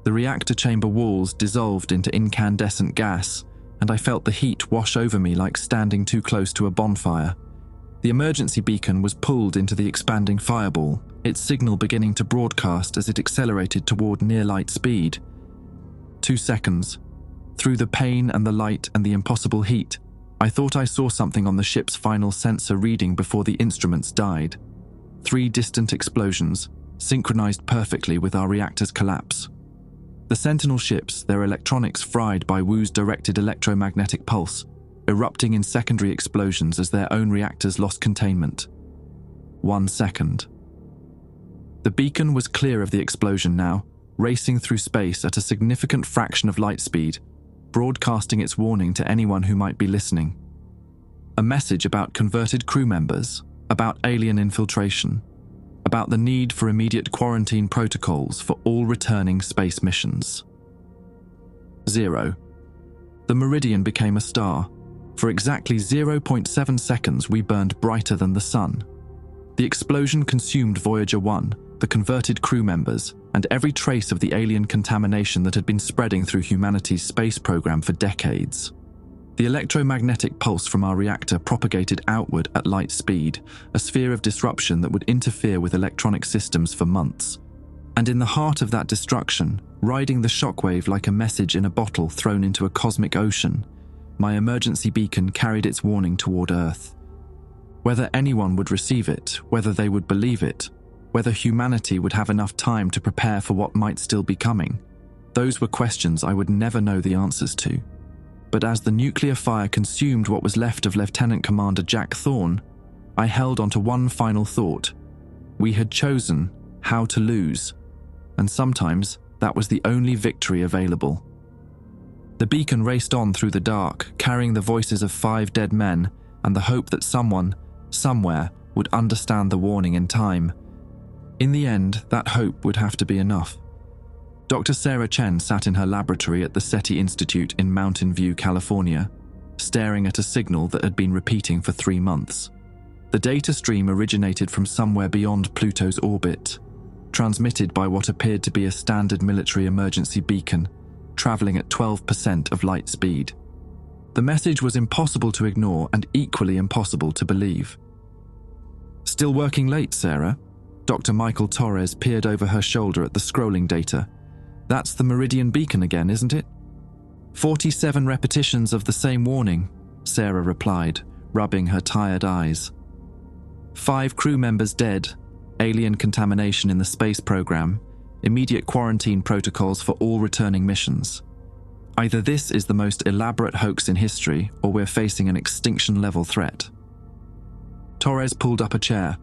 The reactor chamber walls dissolved into incandescent gas, and I felt the heat wash over me like standing too close to a bonfire. The emergency beacon was pulled into the expanding fireball, its signal beginning to broadcast as it accelerated toward near-light speed. 2 seconds. Through the pain and the light and the impossible heat, I thought I saw something on the ship's final sensor reading before the instruments died. 3 distant explosions, synchronized perfectly with our reactor's collapse. The Sentinel ships, their electronics fried by Wu's directed electromagnetic pulse, erupting in secondary explosions as their own reactors lost containment. 1 second. The beacon was clear of the explosion now, racing through space at a significant fraction of light speed, broadcasting its warning to anyone who might be listening. A message about converted crew members, about alien infiltration, about the need for immediate quarantine protocols for all returning space missions. 0. The meridian became a star. For exactly 0.7 seconds, we burned brighter than the sun. The explosion consumed Voyager 1, the converted crew members, and every trace of the alien contamination that had been spreading through humanity's space program for decades. The electromagnetic pulse from our reactor propagated outward at light speed, a sphere of disruption that would interfere with electronic systems for months. And in the heart of that destruction, riding the shockwave like a message in a bottle thrown into a cosmic ocean, my emergency beacon carried its warning toward Earth. Whether anyone would receive it, whether they would believe it, whether humanity would have enough time to prepare for what might still be coming, those were questions I would never know the answers to. But as the nuclear fire consumed what was left of Lieutenant Commander Jack Thorne, I held on to one final thought. We had chosen how to lose, and sometimes that was the only victory available. The beacon raced on through the dark, carrying the voices of 5 dead men and the hope that someone, somewhere, would understand the warning in time. In the end, that hope would have to be enough. Dr. Sarah Chen sat in her laboratory at the SETI Institute in Mountain View, California, staring at a signal that had been repeating for 3 months. The data stream originated from somewhere beyond Pluto's orbit, transmitted by what appeared to be a standard military emergency beacon, traveling at 12% of light speed. The message was impossible to ignore and equally impossible to believe. "Still working late, Sarah?" Dr. Michael Torres peered over her shoulder at the scrolling data. "That's the Meridian beacon again, isn't it?" 47 repetitions of the same warning, Sarah replied, rubbing her tired eyes. 5 crew members dead, alien contamination in the space program, immediate quarantine protocols for all returning missions. Either this is the most elaborate hoax in history, or we're facing an extinction-level threat. Torres pulled up a chair.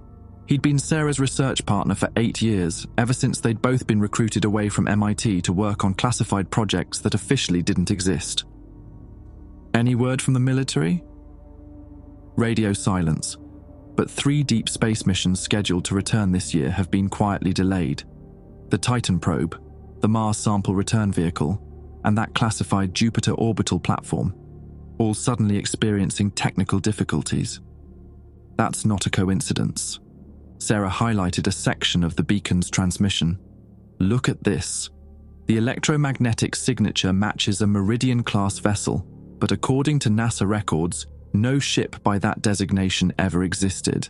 He'd been Sarah's research partner for 8 years, ever since they'd both been recruited away from MIT to work on classified projects that officially didn't exist. "Any word from the military?" Radio silence, but 3 deep space missions scheduled to return this year have been quietly delayed. The Titan probe, the Mars sample return vehicle, and that classified Jupiter orbital platform, all suddenly experiencing technical difficulties. That's not a coincidence. Sarah highlighted a section of the beacon's transmission. "Look at this. The electromagnetic signature matches a Meridian-class vessel, but according to NASA records, no ship by that designation ever existed.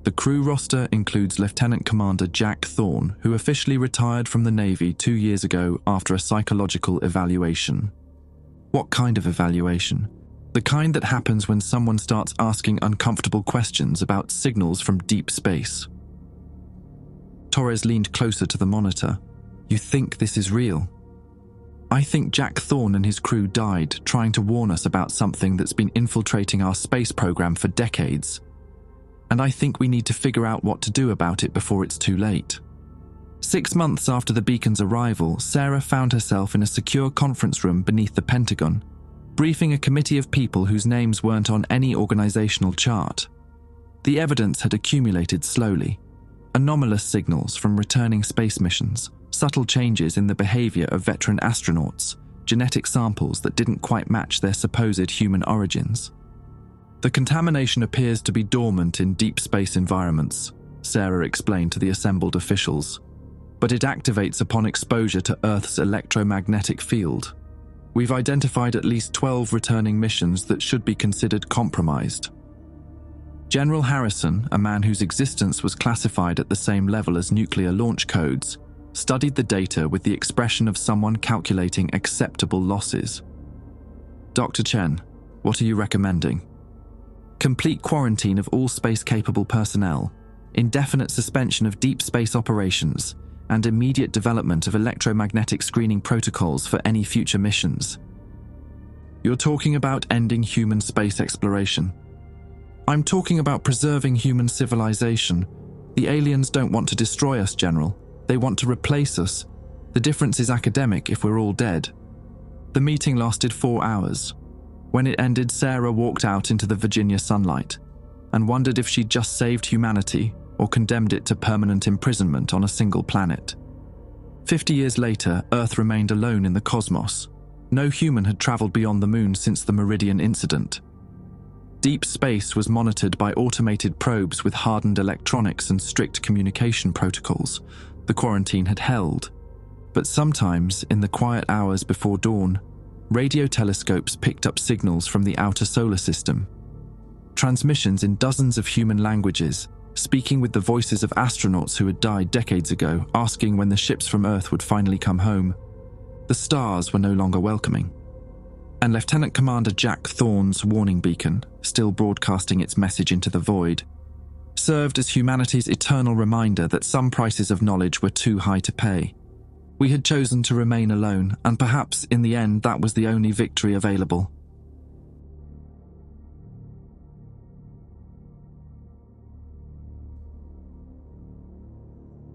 The crew roster includes Lieutenant Commander Jack Thorne, who officially retired from the Navy 2 years ago after a psychological evaluation." "What kind of evaluation?" "The kind that happens when someone starts asking uncomfortable questions about signals from deep space." Torres leaned closer to the monitor. "You think this is real?" "I think Jack Thorne and his crew died trying to warn us about something that's been infiltrating our space program for decades. And I think we need to figure out what to do about it before it's too late." 6 months after the beacon's arrival, Sarah found herself in a secure conference room beneath the Pentagon, briefing a committee of people whose names weren't on any organizational chart. The evidence had accumulated slowly. Anomalous signals from returning space missions, subtle changes in the behavior of veteran astronauts, genetic samples that didn't quite match their supposed human origins. "The contamination appears to be dormant in deep space environments," Sarah explained to the assembled officials, "but it activates upon exposure to Earth's electromagnetic field. We've identified at least 12 returning missions that should be considered compromised." General Harrison, a man whose existence was classified at the same level as nuclear launch codes, studied the data with the expression of someone calculating acceptable losses. "Dr. Chen, what are you recommending?" "Complete quarantine of all space-capable personnel, indefinite suspension of deep space operations, and immediate development of electromagnetic screening protocols for any future missions." "You're talking about ending human space exploration." "I'm talking about preserving human civilization. The aliens don't want to destroy us, General. They want to replace us. The difference is academic if we're all dead." The meeting lasted 4 hours. When it ended, Sarah walked out into the Virginia sunlight and wondered if she'd just saved humanity or condemned it to permanent imprisonment on a single planet. 50 years later, Earth remained alone in the cosmos. No human had traveled beyond the moon since the Meridian incident. Deep space was monitored by automated probes with hardened electronics and strict communication protocols. The quarantine had held. But sometimes, in the quiet hours before dawn, radio telescopes picked up signals from the outer solar system. Transmissions in dozens of human languages, speaking with the voices of astronauts who had died decades ago, asking when the ships from Earth would finally come home. The stars were no longer welcoming. And Lieutenant Commander Jack Thorne's warning beacon, still broadcasting its message into the void, served as humanity's eternal reminder that some prices of knowledge were too high to pay. We had chosen to remain alone, and perhaps in the end that was the only victory available.